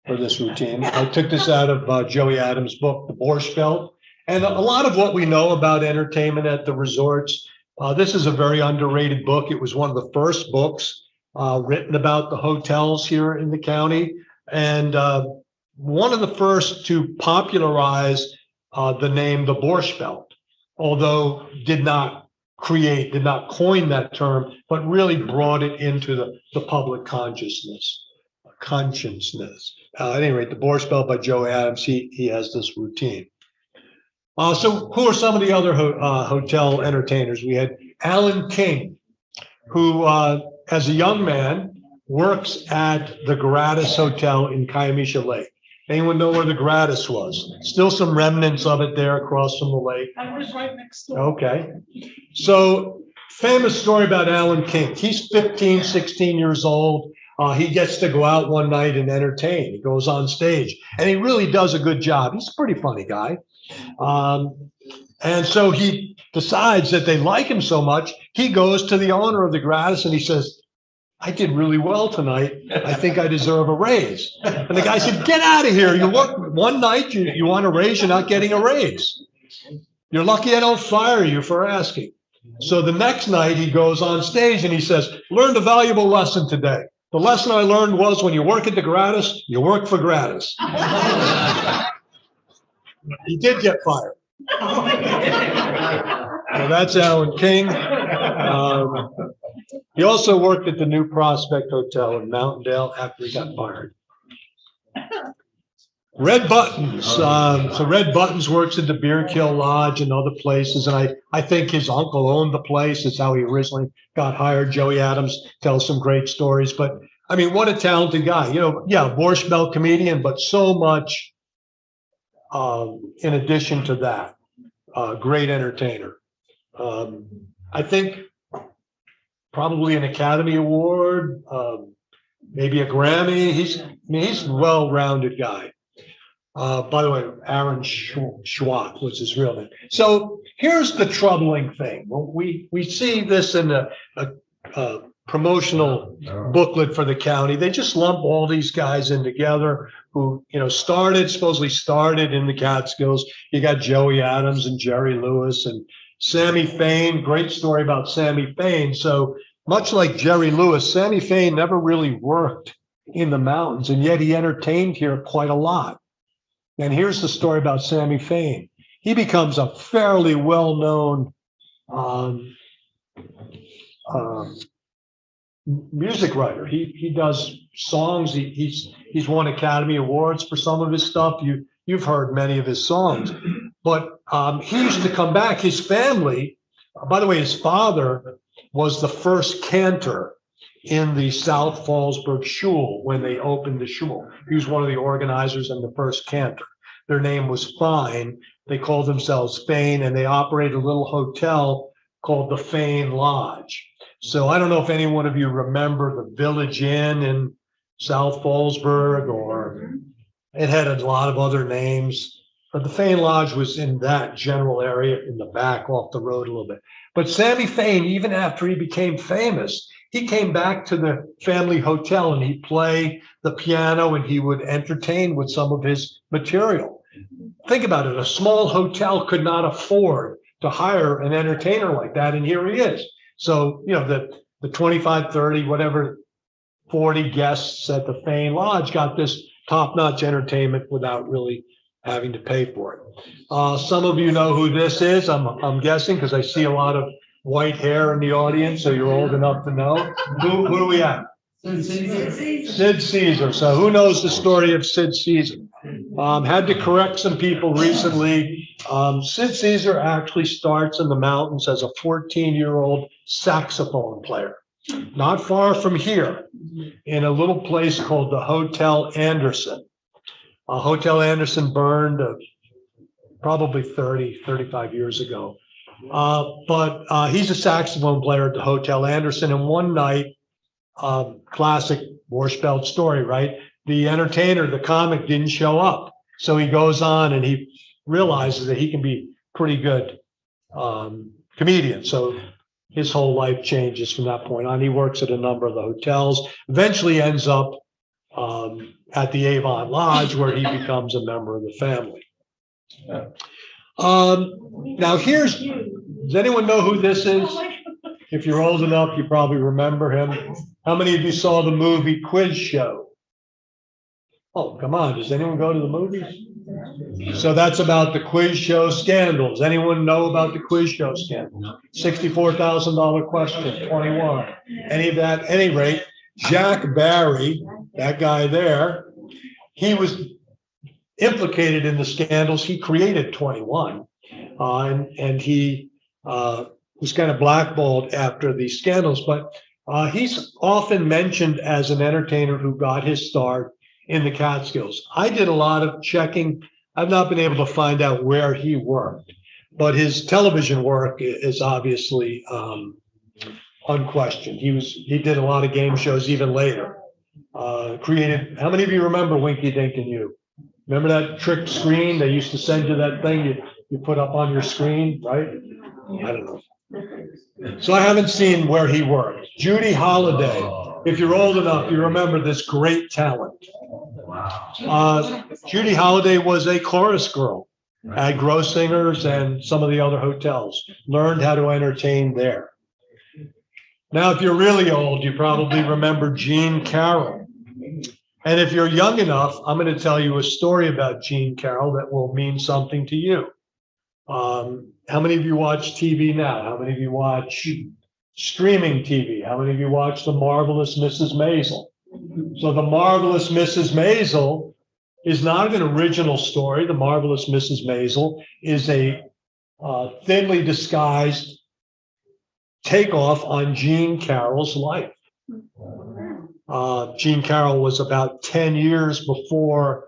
for this routine. I took this out of Joey Adams' book, The Borscht Belt. And a lot of what we know about entertainment at the resorts, this is a very underrated book. It was one of the first books written about the hotels here in the county, and one of the first to popularize the name the Borscht Belt, although did not coin that term, but really brought it into the public consciousness. At any rate, the Borscht Belt by Joe Adams, he has this routine. So who are some of the other hotel entertainers? We had Alan King, who as a young man works at the Gratis Hotel in Kiamish Lake. Anyone know where the Gratis was? Still some remnants of it there across from the lake. I was right next door. Okay. So famous story about Alan King. He's 15, 16 years old. He gets to go out one night and entertain. He goes on stage, and he really does a good job. He's a pretty funny guy. And so he decides that they like him so much, he goes to the owner of the Gratis and he says, "I did really well tonight. I think I deserve a raise." And the guy said, "Get out of here. You work one night, you want a raise, you're not getting a raise. You're lucky I don't fire you for asking." So the next night he goes on stage and he says, "Learned a valuable lesson today. The lesson I learned was when you work at the Gratis, you work for gratis." He did get fired. So that's Alan King. He also worked at the New Prospect Hotel in Mountaindale after he got fired. Red Buttons. So Red Buttons works at the Beer Kill Lodge and other places, and I think his uncle owned the place. It's how he originally got hired. Joey Adams tells some great stories, but I mean, what a talented guy. You know, yeah, Borscht Belt comedian, but so much in addition to that. Great entertainer. I think probably an Academy Award, maybe a Grammy. He's a well-rounded guy. By the way, Aaron Schwat was his real name. So here's the troubling thing. Well, we see this in promotional booklet for the county. They just lump all these guys in together who, supposedly started in the Catskills. You got Joey Adams and Jerry Lewis and Sammy Fain. Great story about Sammy Fain. So much like Jerry Lewis, Sammy Fain never really worked in the mountains, and yet he entertained here quite a lot. And here's the story about Sammy Fain. He becomes a fairly well-known music writer. He does songs. He's won Academy Awards for some of his stuff. You've heard many of his songs, but he used to come back. His family, by the way, his father was the first cantor in the South Fallsburg Shul when they opened the shul. He was one of the organizers and the first cantor. Their name was Fine. They called themselves Fain, and they operated a little hotel called the Fain Lodge. So I don't know if any one of you remember the Village Inn in South Fallsburg, or it had a lot of other names, but the Fain Lodge was in that general area in the back off the road a little bit. But Sammy Fain, even after he became famous, he came back to the family hotel and he'd play the piano and he would entertain with some of his material. Think about it. A small hotel could not afford to hire an entertainer like that, and here he is. So, the 25, 30, whatever, 40 guests at the Fain Lodge got this top-notch entertainment without really having to pay for it. Some of you know who this is, I'm guessing, because I see a lot of white hair in the audience, so you're old enough to know. Who do we have? Sid Caesar. So who knows the story of Sid Caesar? Had to correct some people recently. Sid Caesar actually starts in the mountains as a 14-year-old saxophone player, not far from here, in a little place called the Hotel Anderson. Hotel Anderson burned probably 35 years ago. But he's a saxophone player at the Hotel Anderson. And one night, classic Borscht Belt story, right? The entertainer, the comic, didn't show up. So he goes on and he realizes that he can be pretty good comedian. So his whole life changes from that point on. He works at a number of the hotels, eventually ends up at the Avon Lodge, where he becomes a member of the family. Now does anyone know who this is? If you're old enough, you probably remember him. How many of you saw the movie Quiz Show? Oh, come on. Does anyone go to the movies? So that's about the Quiz Show scandals. Anyone know about the Quiz Show scandal? $64,000 question, 21. Any of that? At any rate, Jack Barry, that guy there, he was implicated in the scandals. He created 21, and he was kind of blackballed after these scandals. But he's often mentioned as an entertainer who got his start in the Catskills. I did a lot of checking. I've not been able to find out where he worked, but his television work is obviously unquestioned. He did a lot of game shows even later. Created. How many of you remember Winky Dink and You? Remember that trick screen? They used to send you that thing you put up on your screen, right? I don't know. So I haven't seen where he worked. Judy Holliday. If you're old enough, you remember this great talent. Judy Holliday was a chorus girl at Grossinger's and some of the other hotels. Learned how to entertain there. Now, if you're really old, you probably remember Jean Carroll. And if you're young enough, I'm going to tell you a story about Jean Carroll that will mean something to you. How many of you watch TV now? How many of you watch streaming TV? How many of you watch The Marvelous Mrs. Maisel? So The Marvelous Mrs. Maisel is not an original story. The Marvelous Mrs. Maisel is a thinly disguised takeoff on Jean Carroll's life. Jean Carroll was about 10 years before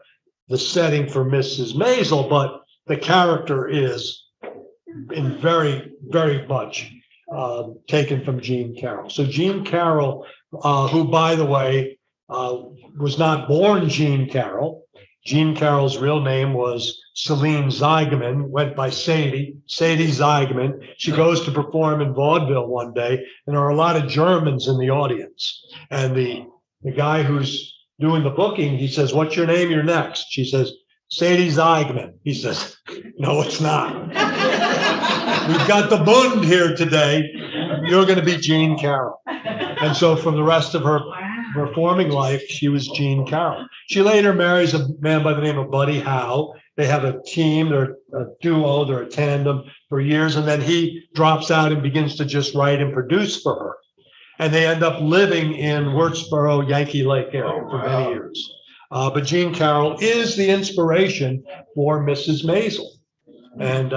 the setting for Mrs. Maisel, but the character is in very, very much taken from Jean Carroll. So Jean Carroll, who, by the way, was not born Jean Carroll, Jean Carroll's real name was Celine Zygmunt, went by Sadie Zygmunt. She goes to perform in vaudeville one day, and there are a lot of Germans in the audience. And the guy who's doing the booking, he says, "What's your name? You're next." She says, "Sadie Zygmunt." He says, "No, it's not. We've got the Bund here today. You're going to be Jean Carroll." And so for the rest of her performing life, she was Jean Carroll. She later marries a man by the name of Buddy Howe. They have a team, they're a duo, they're a tandem for years, and then he drops out and begins to just write and produce for her. And they end up living in Wurtsboro, Yankee Lake area for many years. But Jean Carroll is the inspiration for Mrs. Maisel. And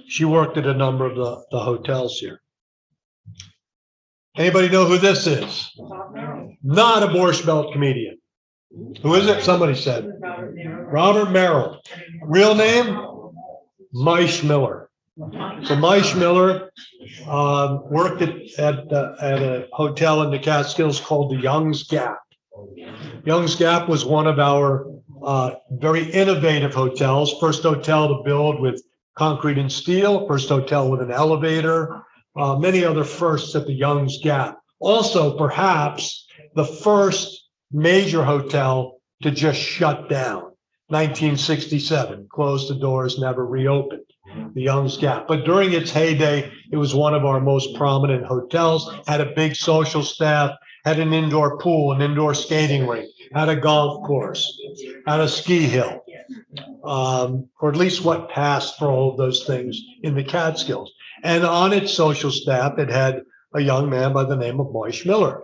she worked at a number of the hotels here. Anybody know who this is? Not a Borscht Belt comedian. Who is it? Somebody said. Robert Merrill. Real name? Meisch Miller. So Meisch Miller worked at a hotel in the Catskills called the Young's Gap. Young's Gap was one of our very innovative hotels. First hotel to build with concrete and steel. First hotel with an elevator. Many other firsts at the Young's Gap. Also, perhaps the first major hotel to just shut down. 1967, closed the doors, never reopened, the Young's Gap. But during its heyday, it was one of our most prominent hotels, had a big social staff, had an indoor pool, an indoor skating rink, had a golf course, had a ski hill, or at least what passed for all of those things in the Catskills. And on its social staff, it had a young man by the name of Meisch Miller.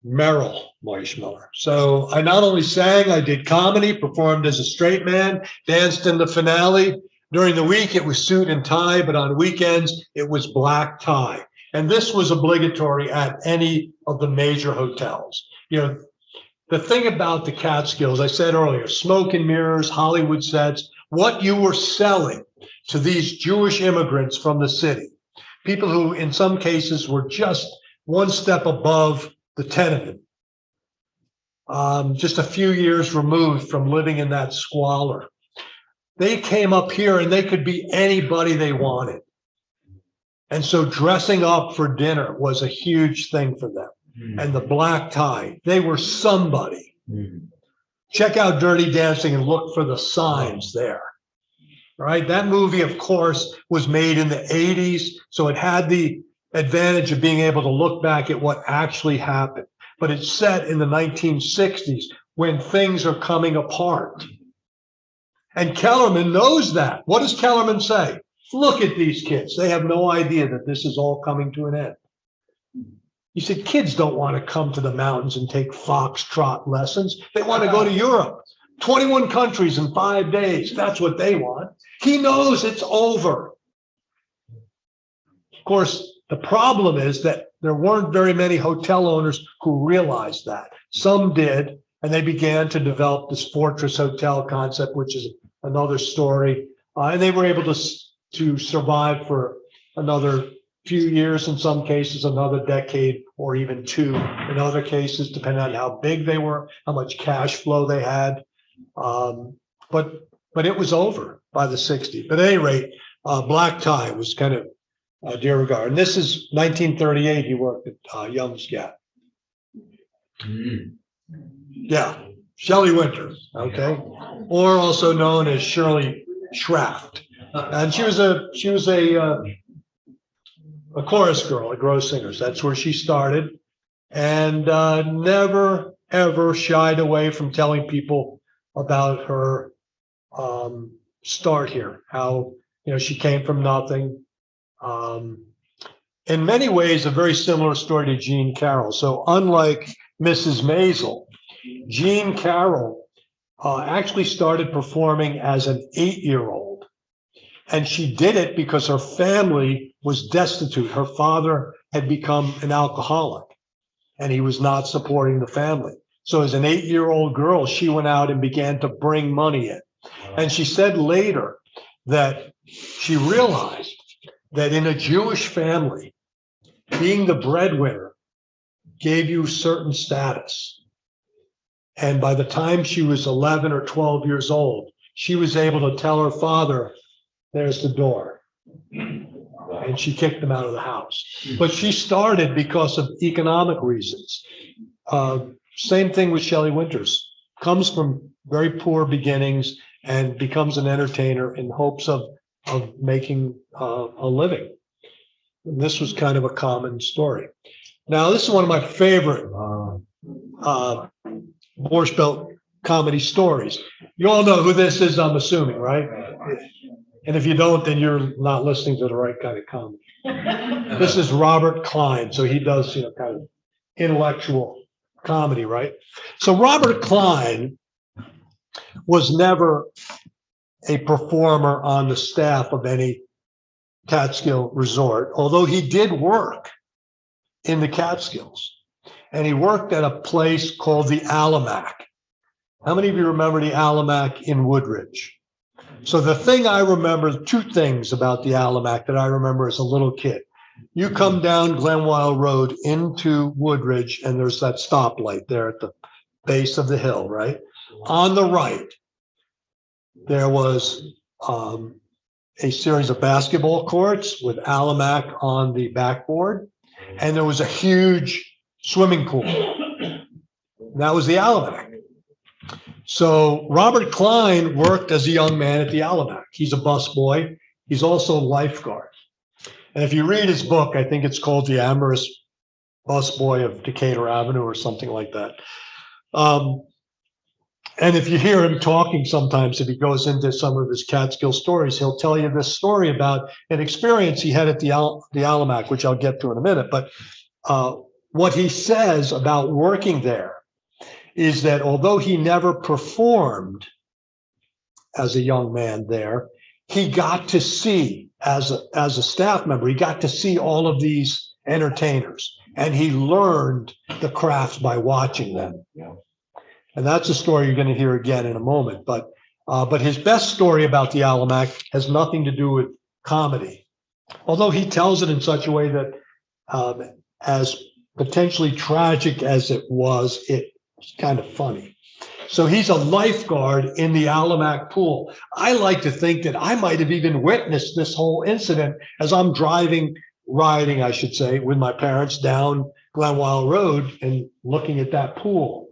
Merrill Meisch Miller. So I not only sang, I did comedy, performed as a straight man, danced in the finale. During the week, it was suit and tie, but on weekends, it was black tie. And this was obligatory at any of the major hotels. You know, the thing about the Catskills, I said earlier, smoke and mirrors, Hollywood sets, what you were selling to these Jewish immigrants from the city, people who in some cases were just one step above the tenement, just a few years removed from living in that squalor. They came up here and they could be anybody they wanted. And so dressing up for dinner was a huge thing for them. And the black tie, they were somebody. Check out Dirty Dancing and look for the signs there. Right? That movie, of course, was made in the 80s, so it had the advantage of being able to look back at what actually happened. But it's set in the 1960s when things are coming apart. And Kellerman knows that. What does Kellerman say? Look at these kids. They have no idea that this is all coming to an end. He said, kids don't want to come to the mountains and take foxtrot lessons. They want to go to Europe. 21 countries in 5 days. That's what they want. He knows it's over. Of course, the problem is that there weren't very many hotel owners who realized that. Some did, and they began to develop this fortress hotel concept, which is another story. And they were able to survive for another few years, in some cases, another decade, or even two in other cases, depending on how big they were, how much cash flow they had. But it was over by the 60s. But at any rate, black tie was kind of dear regard. And this is 1938. He worked at Young's Gap. Yeah, Shelley Winter, okay, or also known as Shirley Schraft. And she was a chorus girl at Gross Singers. That's where she started, and never ever shied away from telling people about her start here. How she came from nothing. In many ways, a very similar story to Jean Carroll. So unlike Mrs. Maisel, Jean Carroll actually started performing as an 8-year-old. And she did it because her family was destitute. Her father had become an alcoholic, and he was not supporting the family. So as an 8-year-old girl, she went out and began to bring money in. And she said later that she realized that in a Jewish family, being the breadwinner gave you certain status. And by the time she was 11 or 12 years old, she was able to tell her father, there's the door. And she kicked him out of the house. But she started because of economic reasons. Same thing with Shelley Winters. Comes from very poor beginnings and becomes an entertainer in hopes of making a living. And this was kind of a common story. Now, this is one of my favorite Borscht Belt comedy stories. You all know who this is, I'm assuming, right? And if you don't, then you're not listening to the right kind of comedy. This is Robert Klein. So he does, kind of intellectual comedy, right? So Robert Klein was never a performer on the staff of any Catskill resort, although he did work in the Catskills. And he worked at a place called the Alamac. How many of you remember the Alamac in Woodridge? So the thing I remember, two things about the Alamac that I remember as a little kid. You come down Glenwild Road into Woodridge, and there's that stoplight there at the base of the hill, right? On the right, there was a series of basketball courts with Alamac on the backboard, and there was a huge swimming pool. That was the Alamac. So Robert Klein worked as a young man at the Alamac. He's a busboy. He's also a lifeguard. And if you read his book, I think it's called The Amorous Busboy of Decatur Avenue or something like that. And if you hear him talking sometimes, if he goes into some of his Catskill stories, he'll tell you this story about an experience he had at the Alamac, which I'll get to in a minute. But what he says about working there is that although he never performed as a young man there, he got to see, as a staff member, he got to see all of these entertainers, and he learned the craft by watching them. Yeah. And that's a story you're going to hear again in a moment. But his best story about the Alamac has nothing to do with comedy, although he tells it in such a way that, as potentially tragic as it was, it's kind of funny. So he's a lifeguard in the Alamac pool. I like to think that I might have even witnessed this whole incident as I'm riding, I should say, with my parents down Glenwild Road and looking at that pool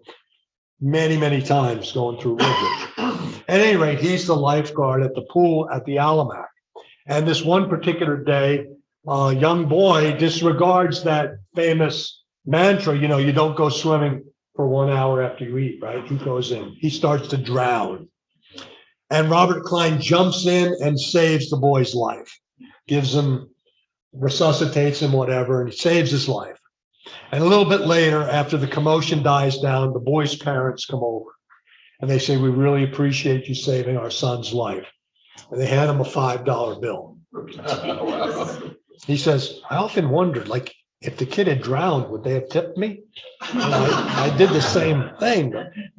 many, many times going through Woodridge. At any rate, he's the lifeguard at the pool at the Alamac. And this one particular day, a young boy disregards that famous mantra, you don't go swimming for 1 hour after you eat, right? He goes in, he starts to drown. And Robert Klein jumps in and saves the boy's life, resuscitates him, whatever, and he saves his life. And a little bit later, after the commotion dies down, the boy's parents come over and they say, "We really appreciate you saving our son's life." And they hand him a $5 bill. He says, "I often wondered, if the kid had drowned, would they have tipped me?" And I did the same thing.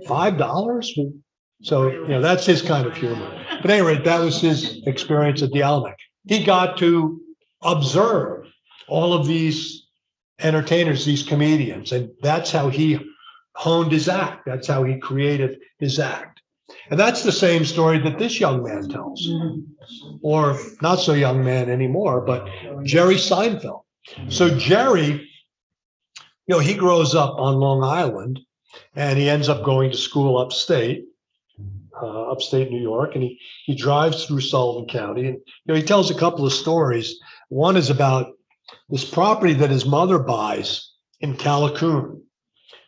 $5? So, that's his kind of humor. But anyway, that was his experience at the Alamac. He got to observe all of these entertainers, these comedians, and that's how he honed his act. That's how he created his act. And that's the same story that this young man tells, or not so young man anymore, but Jerry Seinfeld. So Jerry, he grows up on Long Island, and he ends up going to school upstate New York, and he drives through Sullivan County, and he tells a couple of stories. One is about this property that his mother buys in Callicoon.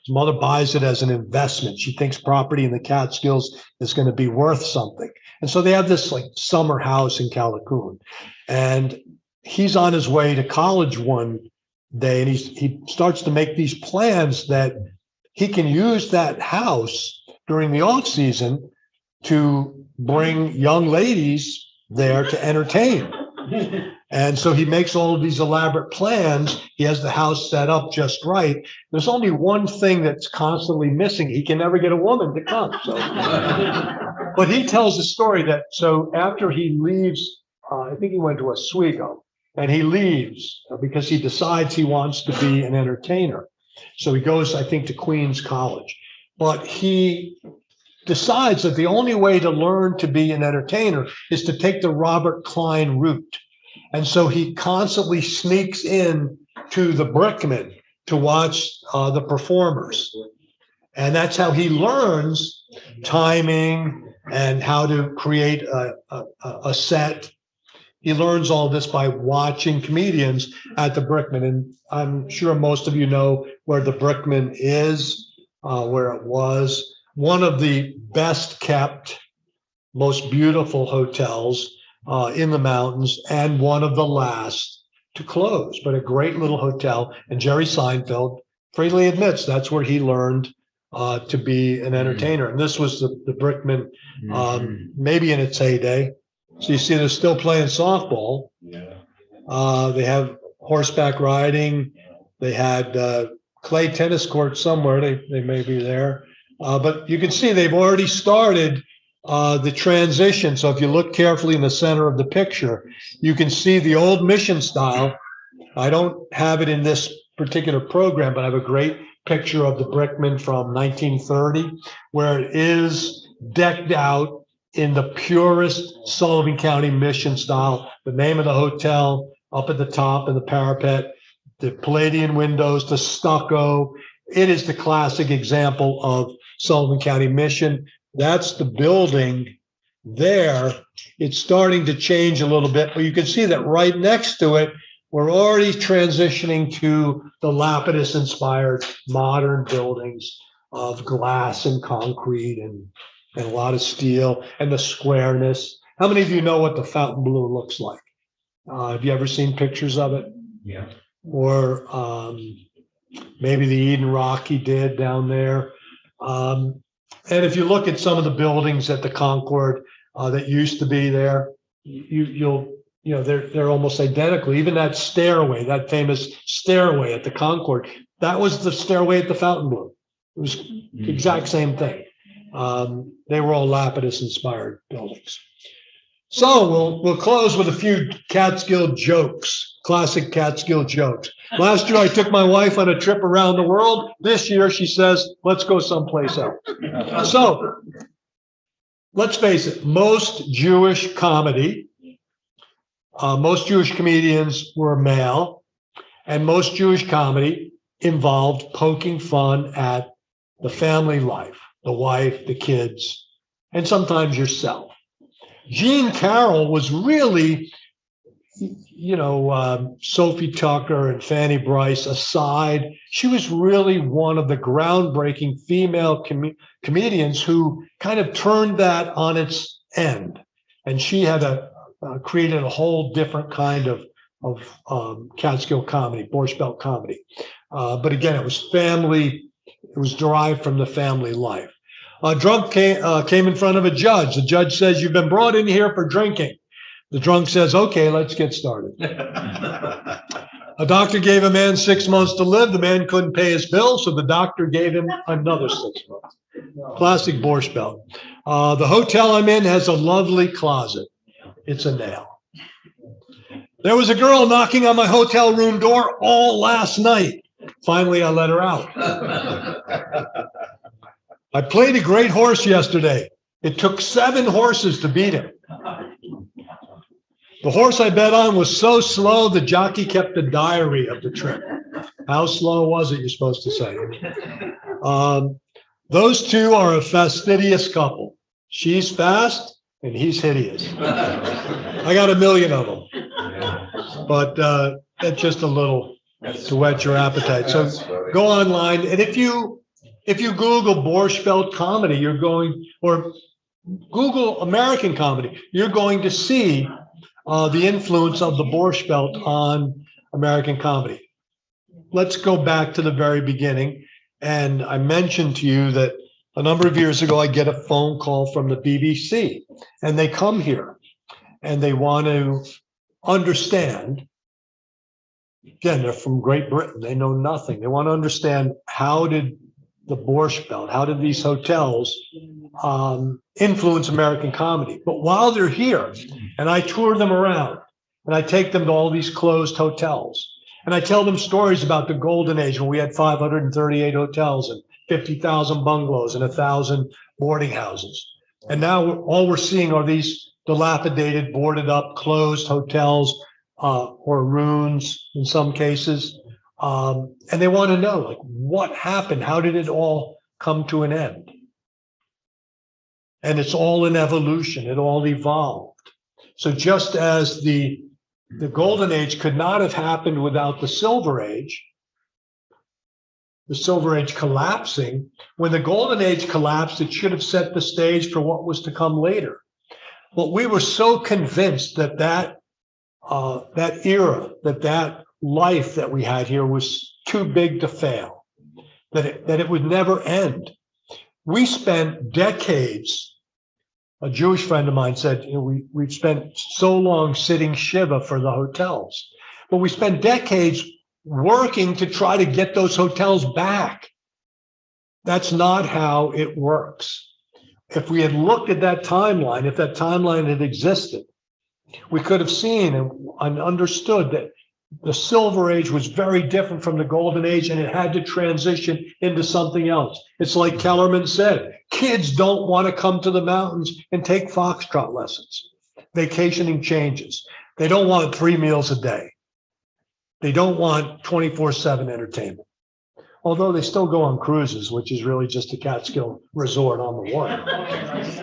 His mother buys it as an investment. She thinks property in the Catskills is going to be worth something. And so they have this summer house in Callicoon. And he's on his way to college one day, and he starts to make these plans that he can use that house during the off season to bring young ladies there to entertain. And so he makes all of these elaborate plans. He has the house set up just right. There's only one thing that's constantly missing. He can never get a woman to come. So, but he tells the story that, so after he leaves, I think he went to Oswego, and he leaves because he decides he wants to be an entertainer. So he goes, I think, to Queens College. but he decides that the only way to learn to be an entertainer is to take the Robert Klein route. And so he constantly sneaks in to the Brickman to watch the performers. And that's how he learns timing and how to create a set. He learns all this by watching comedians at the Brickman. And I'm sure most of you know where the Brickman is, where it was. One of the best kept, most beautiful hotels in the mountains, and one of the last to close, but a great little hotel. And Jerry Seinfeld freely admits that's where he learned to be an entertainer. And this was the Brickman, maybe in its heyday. So you see they're still playing softball. They have horseback riding. They had clay tennis courts somewhere. They may be there. But you can see they've already started the transition. So if you look carefully in the center of the picture, you can see the old Mission style. I don't have it in this particular program, but I have a great picture of the Brickman from 1930, where it is decked out in the purest Sullivan County Mission style. The name of the hotel up at the top of the parapet, the Palladian windows, the stucco. It is the classic example of Sullivan County Mission. That's the building there. It's starting to change a little bit, but you can see that right next to it, we're already transitioning to the Lapidus-inspired modern buildings of glass and concrete and a lot of steel and the squareness. How many of you know what the Fontainebleau looks like? Have you ever seen pictures of it? Yeah. Or maybe the Eden Rocky did down there. And if you look at some of the buildings at the Concord that used to be there, they're almost identical. Even that stairway, that famous stairway at the Concord, that was the stairway at the Fontainebleau. It was the exact same thing. They were all Lapidus-inspired buildings. So we'll close with a few Catskill jokes, classic Catskill jokes. Last year, I took my wife on a trip around the world. This year, she says, let's go someplace else. So let's face it, most Jewish comedians were male, and most Jewish comedy involved poking fun at the family life, the wife, the kids, and sometimes yourself. Jean Carroll was really, Sophie Tucker and Fanny Brice aside, she was really one of the groundbreaking female comedians who kind of turned that on its end. And she had created a whole different kind of Catskill comedy, Borscht Belt comedy. But again, it was derived from the family life. A drunk came in front of a judge. The judge says, you've been brought in here for drinking. The drunk says, okay, let's get started. A doctor gave a man 6 months to live. The man couldn't pay his bill, so the doctor gave him another 6 months. Classic Borscht Belt. The hotel I'm in has a lovely closet. It's a nail. There was a girl knocking on my hotel room door all last night. Finally, I let her out. I played a great horse yesterday. It took 7 horses to beat him. The horse I bet on was so slow, the jockey kept a diary of the trip. How slow was it, you're supposed to say? Those two are a fastidious couple. She's fast and he's hideous. I got 1 million of them. But that's just a little to whet your appetite. So go online, and if you Google Borscht Belt comedy, or Google American comedy, you're going to see the influence of the Borscht Belt on American comedy. Let's go back to the very beginning. And I mentioned to you that a number of years ago, I get a phone call from the BBC, and they come here and they want to understand. Again, they're from Great Britain. They know nothing. They want to understand, how did the Borscht Belt, how did these hotels influence American comedy? But while they're here, and I tour them around, and I take them to all these closed hotels, and I tell them stories about the golden age when we had 538 hotels and 50,000 bungalows and 1,000 boarding houses. And now all we're seeing are these dilapidated, boarded up, closed hotels or ruins in some cases. And they want to know, like, what happened? How did it all come to an end? And it's all an evolution. It all evolved. So just as the Golden Age could not have happened without the Silver Age collapsing, when the Golden Age collapsed, it should have set the stage for what was to come later. But we were so convinced that that era, that life that we had here was too big to fail, that it would never end. We spent decades. A Jewish friend of mine said, we've spent so long sitting Shiva for the hotels, but we spent decades working to try to get those hotels back. That's not how it works. If we had looked at that timeline, if that timeline had existed, we could have seen and understood that the Silver Age was very different from the Golden Age, and it had to transition into something else. It's like Kellerman said, kids don't want to come to the mountains and take foxtrot lessons. Vacationing changes. They don't want 3 meals a day. They don't want 24/7 entertainment. Although they still go on cruises, which is really just a Catskill resort on the water.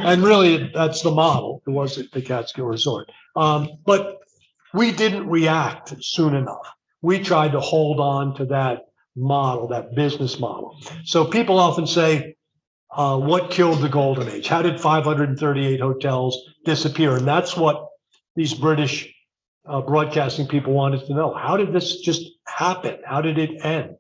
And really, that's the model. It was the Catskill resort. But we didn't react soon enough. We tried to hold on to that model, that business model. So people often say, what killed the Golden Age? How did 538 hotels disappear? And that's what these British broadcasting people wanted to know. How did this just happen? How did it end?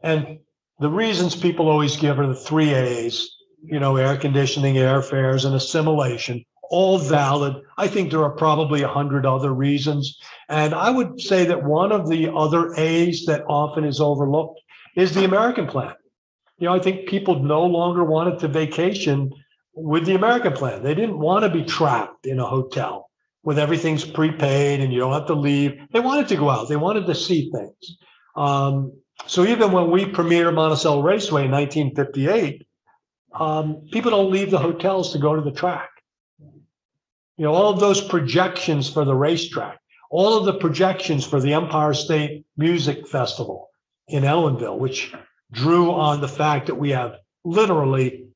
And the reasons people always give are the 3 A's, air conditioning, airfares, and assimilation, all valid. I think there are probably 100 other reasons. And I would say that one of the other A's that often is overlooked is the American plan. I think people no longer wanted to vacation with the American plan. They didn't want to be trapped in a hotel with everything's prepaid and you don't have to leave. They wanted to go out. They wanted to see things. So even when we premiered Monticello Raceway in 1958, people don't leave the hotels to go to the track. All of those projections for the racetrack, all of the projections for the Empire State Music Festival in Ellenville, which drew on the fact that we have literally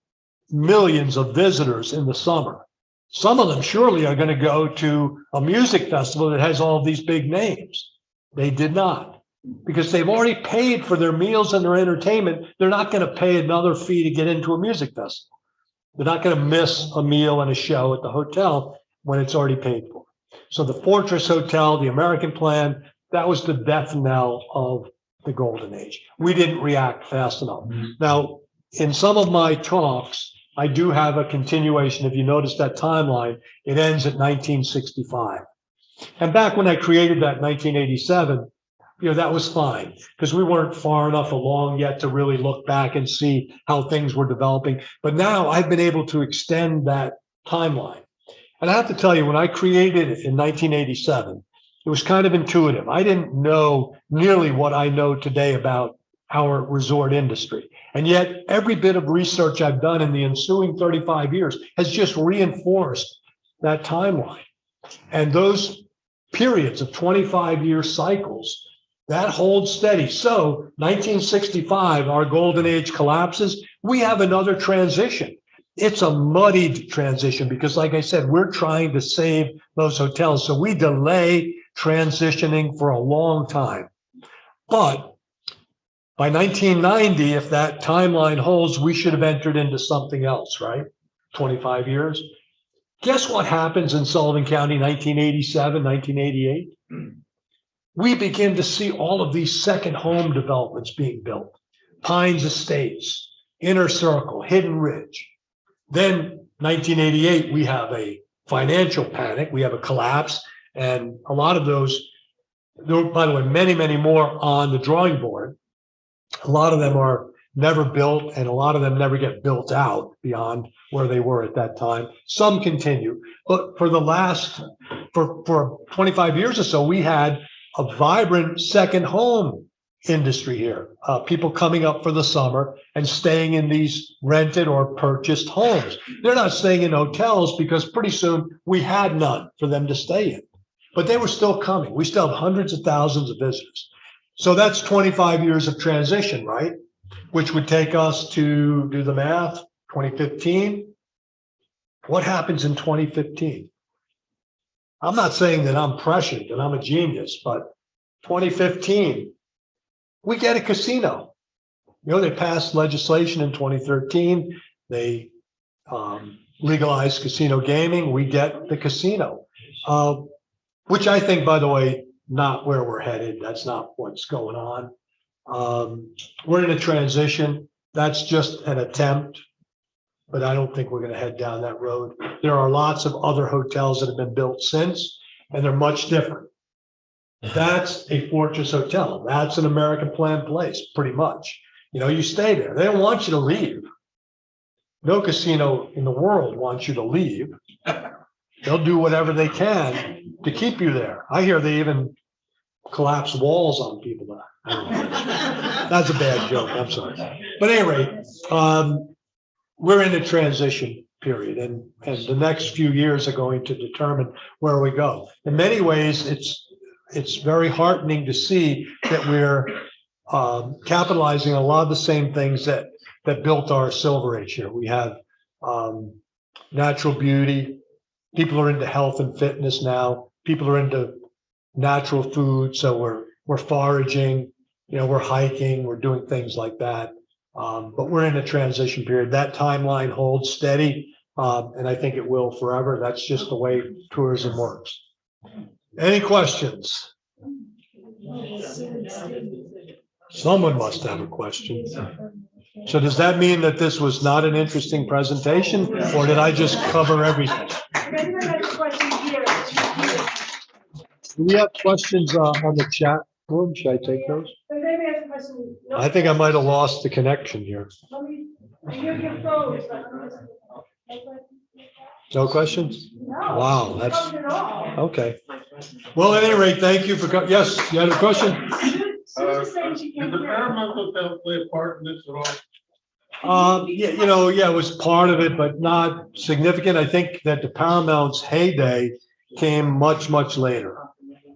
millions of visitors in the summer. Some of them surely are going to go to a music festival that has all of these big names. They did not, because they've already paid for their meals and their entertainment. They're not going to pay another fee to get into a music festival. They're not going to miss a meal and a show at the hotel when it's already paid for. So the Fortress Hotel, the American plan, that was the death knell of the Golden Age. We didn't react fast enough. Mm-hmm. Now, in some of my talks, I do have a continuation. If you notice that timeline, it ends at 1965. And back when I created that in 1987, that was fine because we weren't far enough along yet to really look back and see how things were developing. But now I've been able to extend that timeline. And I have to tell you, when I created it in 1987, it was kind of intuitive. I didn't know nearly what I know today about our resort industry. And yet every bit of research I've done in the ensuing 35 years has just reinforced that timeline. And those periods of 25-year cycles, that holds steady. So 1965, our Golden Age collapses. We have another transition. It's a muddied transition because, like I said, we're trying to save those hotels. So we delay transitioning for a long time. But by 1990, if that timeline holds, we should have entered into something else, right? 25 years. Guess what happens in Sullivan County, 1987, 1988? We begin to see all of these second home developments being built. Pines Estates, Inner Circle, Hidden Ridge. Then 1988, we have a financial panic. We have a collapse. And a lot of those, by the way, many, many more on the drawing board. A lot of them are never built, and a lot of them never get built out beyond where they were at that time. Some continue. But for 25 years or so, we had a vibrant second home industry here. People coming up for the summer and staying in these rented or purchased homes. They're not staying in hotels because pretty soon we had none for them to stay in. But they were still coming. We still have hundreds of thousands of visitors. So that's 25 years of transition, right? Which would take us to, do the math, 2015. What happens in 2015? I'm not saying that I'm prescient and I'm a genius, but 2015, we get a casino. You know, they passed legislation in 2013. They legalized casino gaming. We get the casino, which I think, by the way, not where we're headed. That's not what's going on. We're in a transition. That's just an attempt, but I don't think we're going to head down that road. There are lots of other hotels that have been built since, and they're much different. That's a Fortress Hotel. That's an American Plan place, pretty much. You know, you stay there. They don't want you to leave. No casino in the world wants you to leave. They'll do whatever they can to keep you there. I hear they even collapse walls on people. That's a bad joke. I'm sorry. But at any rate, we're in a transition period, and the next few years are going to determine where we go. In many ways, it's very heartening to see that we're capitalizing on a lot of the same things that built our Silver Age here. We have natural beauty. People are into health and fitness now. People are into natural food, so we're foraging. You know, we're hiking. We're doing things like that. But we're in a transition period. That timeline holds steady, and I think it will forever. That's just the way tourism works. Any questions? Someone must have a question. So does that mean that this was not an interesting presentation, or did I just cover everything? Do we have questions on the chat room? Should I take those? I think I might have lost the connection here. No questions? Wow, that's okay. Well, at any rate, thank you for yes, you had a question? Did the Paramount Hotel play a part in this at all? Yeah, it was part of it, but not significant. I think that the Paramount's heyday came much, much later,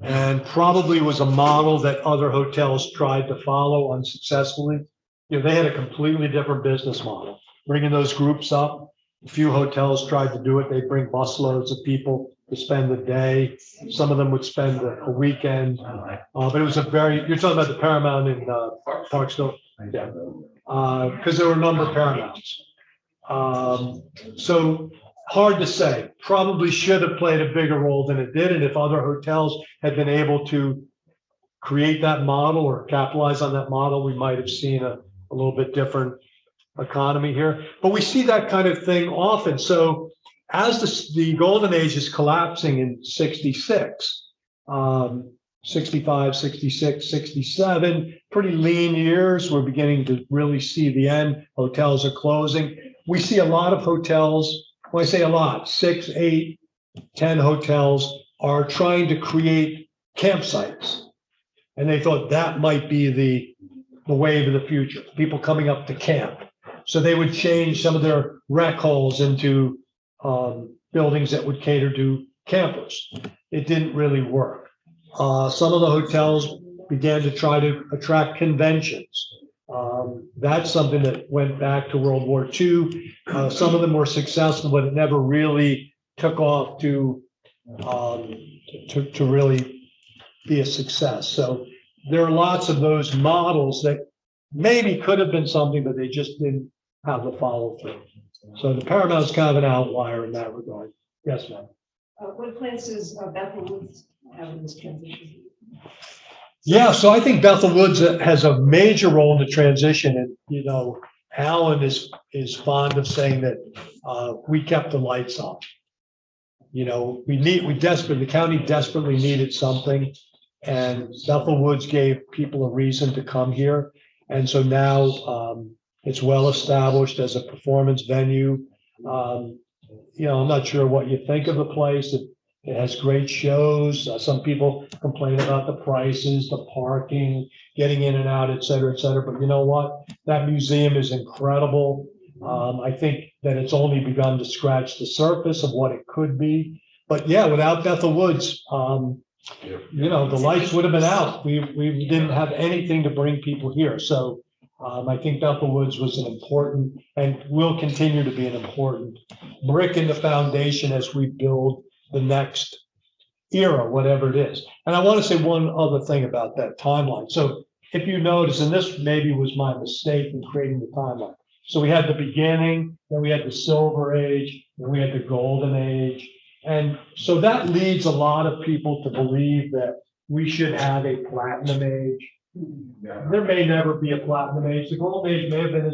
and probably was a model that other hotels tried to follow unsuccessfully. You know, they had a completely different business model, bringing those groups up. A few hotels tried to do it. They'd bring busloads of people to spend the day. Some of them would spend a weekend. But it was you're talking about the Paramount in Parksville? Yeah. Because there were a number of Paramounts. So hard to say. Probably should have played a bigger role than it did. And if other hotels had been able to create that model or capitalize on that model, we might have seen a little bit different economy here. But we see that kind of thing often. So as the golden age is collapsing in 66, 65, 66, 67, pretty lean years. We're beginning to really see the end. Hotels are closing. We see a lot of hotels, when I say a lot, 6, 8, 10 hotels are trying to create campsites. And they thought that might be the wave of the future, people coming up to camp. So they would change some of their rec halls into buildings that would cater to campers. It didn't really work. Some of the hotels began to try to attract conventions. That's something that went back to World War II. Some of them were successful, but it never really took off to really be a success. So there are lots of those models that maybe could have been something, but they just didn't have the follow through. So the Paramount's kind of an outlier in that regard. Yes, ma'am. What plans does Bethel Woods have in this transition? Yeah, so I think Bethel Woods has a major role in the transition. And, Alan is fond of saying that we kept the lights on. The county desperately needed something, and Bethel Woods gave people a reason to come here. And so now it's well established as a performance venue. I'm not sure what you think of the place. It has great shows. Some people complain about the prices, the parking, getting in and out, et cetera, et cetera. But you know what? That museum is incredible. I think that it's only begun to scratch the surface of what it could be. But yeah, without Bethel Woods, the lights would have been out. We didn't have anything to bring people here. So I think Bethel Woods was an important and will continue to be an important brick in the foundation as we build the next era, whatever it is. And I want to say one other thing about that timeline. So if you notice, and this maybe was my mistake in creating the timeline. So we had the beginning, then we had the Silver Age, then we had the Golden Age. And so that leads a lot of people to believe that we should have a Platinum Age. There may never be a Platinum Age. The Golden Age may have been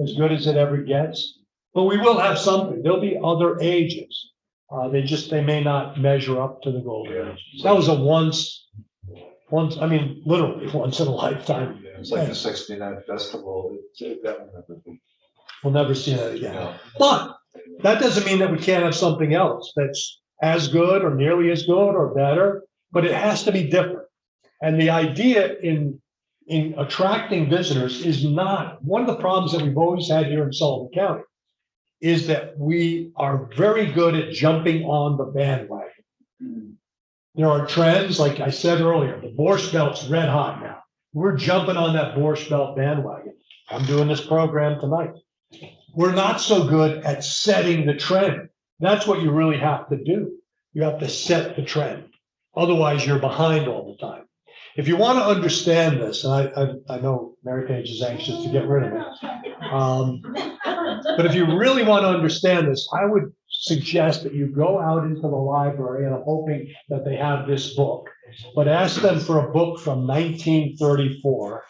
as good as it ever gets, but we will have something. There'll be other ages. They may not measure up to the Golden Age. That was a once, literally once in a lifetime. It's like the 69 festival. That will never be. We'll never see that again. No. But that doesn't mean that we can't have something else that's as good or nearly as good or better, but it has to be different. And the idea in attracting visitors is not, one of the problems that we've always had here in Sullivan County is that we are very good at jumping on the bandwagon. There are trends, like I said earlier, the Borscht Belt's red hot now. We're jumping on that Borscht Belt bandwagon. I'm doing this program tonight. We're not so good at setting the trend. That's what you really have to do. You have to set the trend. Otherwise, you're behind all the time. If you want to understand this, and I know Mary Page is anxious to get rid of it, but if you really want to understand this, I would suggest that you go out into the library, and I'm hoping that they have this book, but ask them for a book from 1934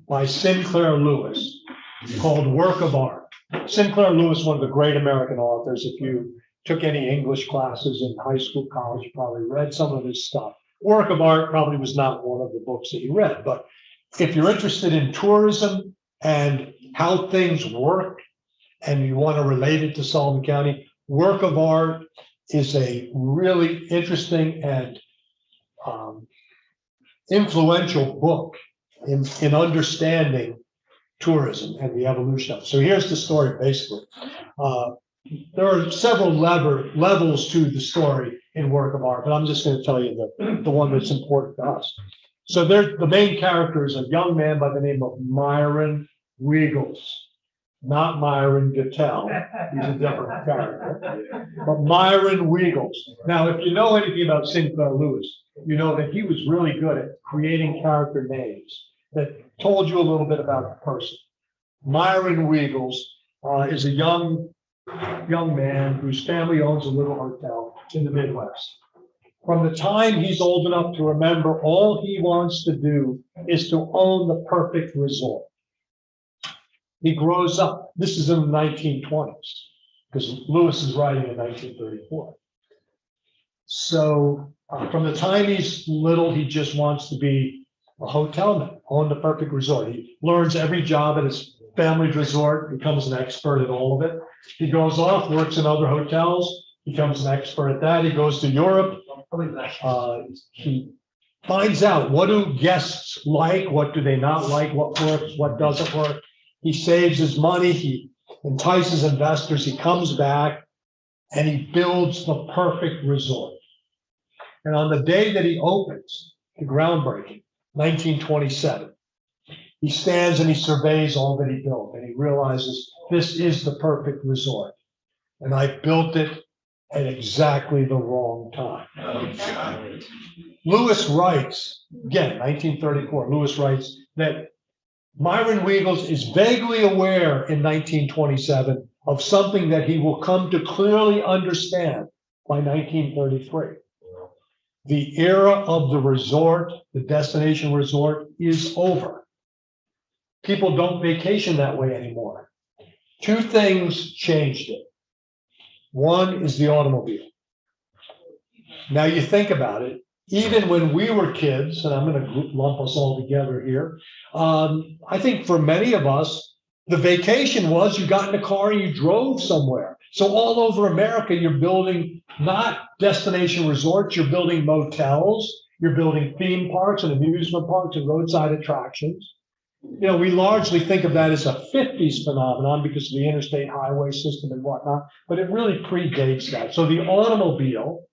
by Sinclair Lewis called Work of Art. Sinclair Lewis, one of the great American authors. If you took any English classes in high school, college, you probably read some of his stuff. Work of Art probably was not one of the books that you read, but if you're interested in tourism and how things work and you want to relate it to Sullivan County, Work of Art is a really interesting and influential book in understanding tourism and the evolution of it. So here's the story, basically. There are several levels to the story in Work of Art, but I'm just going to tell you the one that's important to us. So the main character is a young man by the name of Myron Wiegels, not Myron Gattell. He's a different character, but Myron Wiegels. Now, if you know anything about Sinclair Lewis, you know that he was really good at creating character names that told you a little bit about the person. Myron Wiegels is a young man whose family owns a little hotel in the Midwest. From the time he's old enough to remember, all he wants to do is to own the perfect resort. He grows up, this is in the 1920s, because Lewis is writing in 1934. So from the time he's little, he just wants to be a hotelman, own the perfect resort. He learns every job at his family's resort, becomes an expert at all of it. He goes off, works in other hotels, becomes an expert at that. He goes to Europe. He finds out, what do guests like, what do they not like, what works, what doesn't work. He saves his money, he entices investors, he comes back, and he builds the perfect resort. And on the day that he opens, the groundbreaking, 1927, he stands and he surveys all that he built, and he realizes this is the perfect resort. And I built it at exactly the wrong time. Oh, God. Lewis writes, again, 1934, Lewis writes that Myron Wiegels is vaguely aware in 1927 of something that he will come to clearly understand by 1933. The era of the resort, the destination resort, is over. People don't vacation that way anymore. Two things changed it. One is the automobile. Now you think about it, even when we were kids, and I'm going to lump us all together here, I think for many of us, the vacation was you got in a car and you drove somewhere. So all over America, you're building not destination resorts, you're building motels, you're building theme parks and amusement parks and roadside attractions. You know, we largely think of that as a 50s phenomenon because of the interstate highway system and whatnot, but it really predates that. So the automobile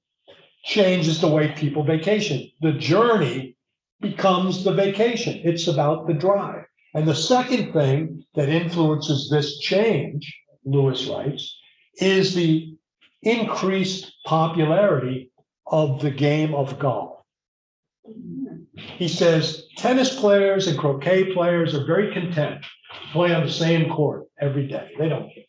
changes the way people vacation. The journey becomes the vacation. It's about the drive. And the second thing that influences this change, Lewis writes, is the increased popularity of the game of golf. He says tennis players and croquet players are very content to play on the same court every day. They don't care.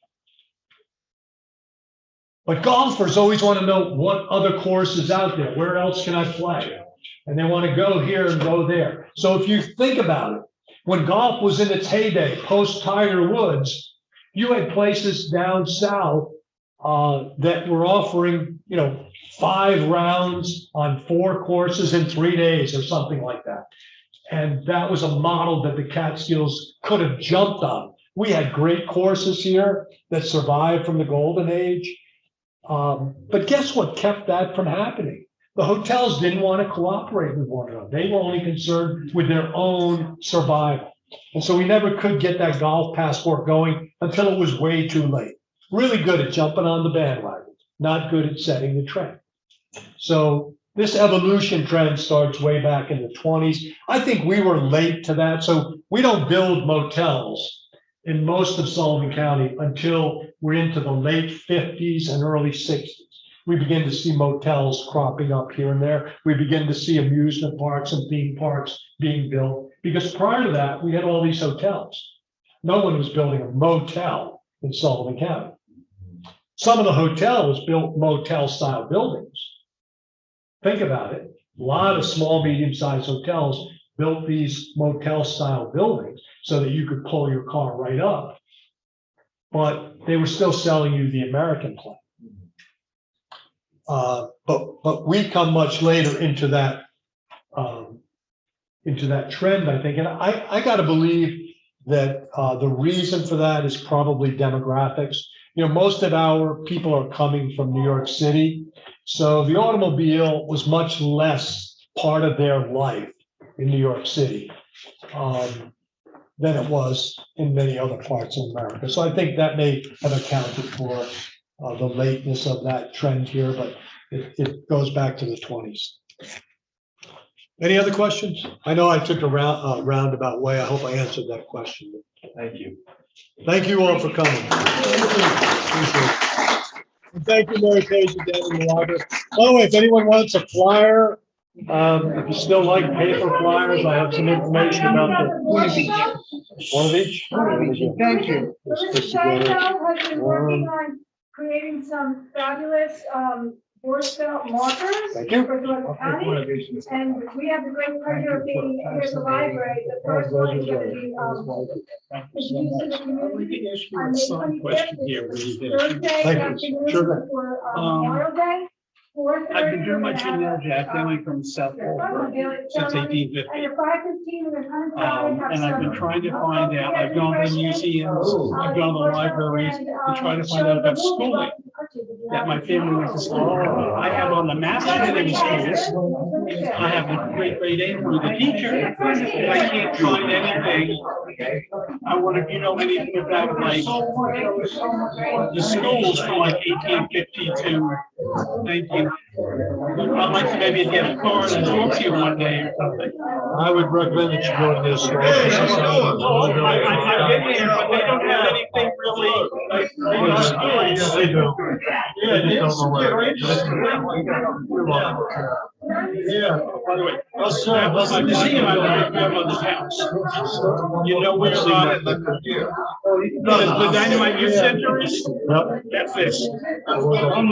But golfers always want to know what other course is out there. Where else can I play? And they want to go here and go there. So if you think about it, when golf was in its heyday, post Tiger Woods, you had places down south that were offering, 5 rounds on 4 courses in 3 days or something like that. And that was a model that the Catskills could have jumped on. We had great courses here that survived from the golden age. But guess what kept that from happening? The hotels didn't want to cooperate with one another. They were only concerned with their own survival. And so we never could get that golf passport going until it was way too late. Really good at jumping on the bandwagon, not good at setting the trend. So this evolution trend starts way back in the 20s. I think we were late to that. So we don't build motels in most of Sullivan County until we're into the late 50s and early 60s. We begin to see motels cropping up here and there. We begin to see amusement parks and theme parks being built because prior to that, we had all these hotels. No one was building a motel in Sullivan County. Some of the hotels built motel style buildings. Think about it. A lot of small, medium-sized hotels built these motel style buildings so that you could pull your car right up. But they were still selling you the American plan. But we come much later into that trend, I think. And I got to believe that the reason for that is probably demographics. Most of our people are coming from New York City. So the automobile was much less part of their life in New York City than it was in many other parts of America. So I think that may have accounted for the lateness of that trend here, but it goes back to the 20s. Any other questions? I know I took a roundabout way. I hope I answered that question. Thank you. Thank you all for coming. Appreciate it. And thank you, Mary Page, again in the library. By the way, if anyone wants a flyer, if you still like paper flyers, I have some information about the one of each. Thank you. Let's Mr. put together. Saito has been working on creating some fabulous Borscht Belt markers Thank you. for Sullivan County. And we have the great pleasure of being here at the library. The first one is going to be introduced to the community on May 25th. Thursday Thank you. afternoon Sure. for Memorial Day. 4:30. I've been doing my genealogy. I've been from South Florida since 1850. And at 5:15, we're going to come inside And I've been trying to find out, I've gone to the museums, I've gone to the libraries to try to find out about schooling that my family went to school. I have on the maps of the schools. I have the grade 8 for the teacher. I can't find anything. I wonder if you know anything about like the schools from like 1850 to 19. I'd like to maybe get a card and talk to you one day or something. I would recommend that you go to this. I've been there, but they don't have anything really like in the schools. They do. Yeah, They just don't know where. Yeah, by the way, I like to see my grandmother's house. You know where the Dynamite Youth Center is? Yep. That's it. I'm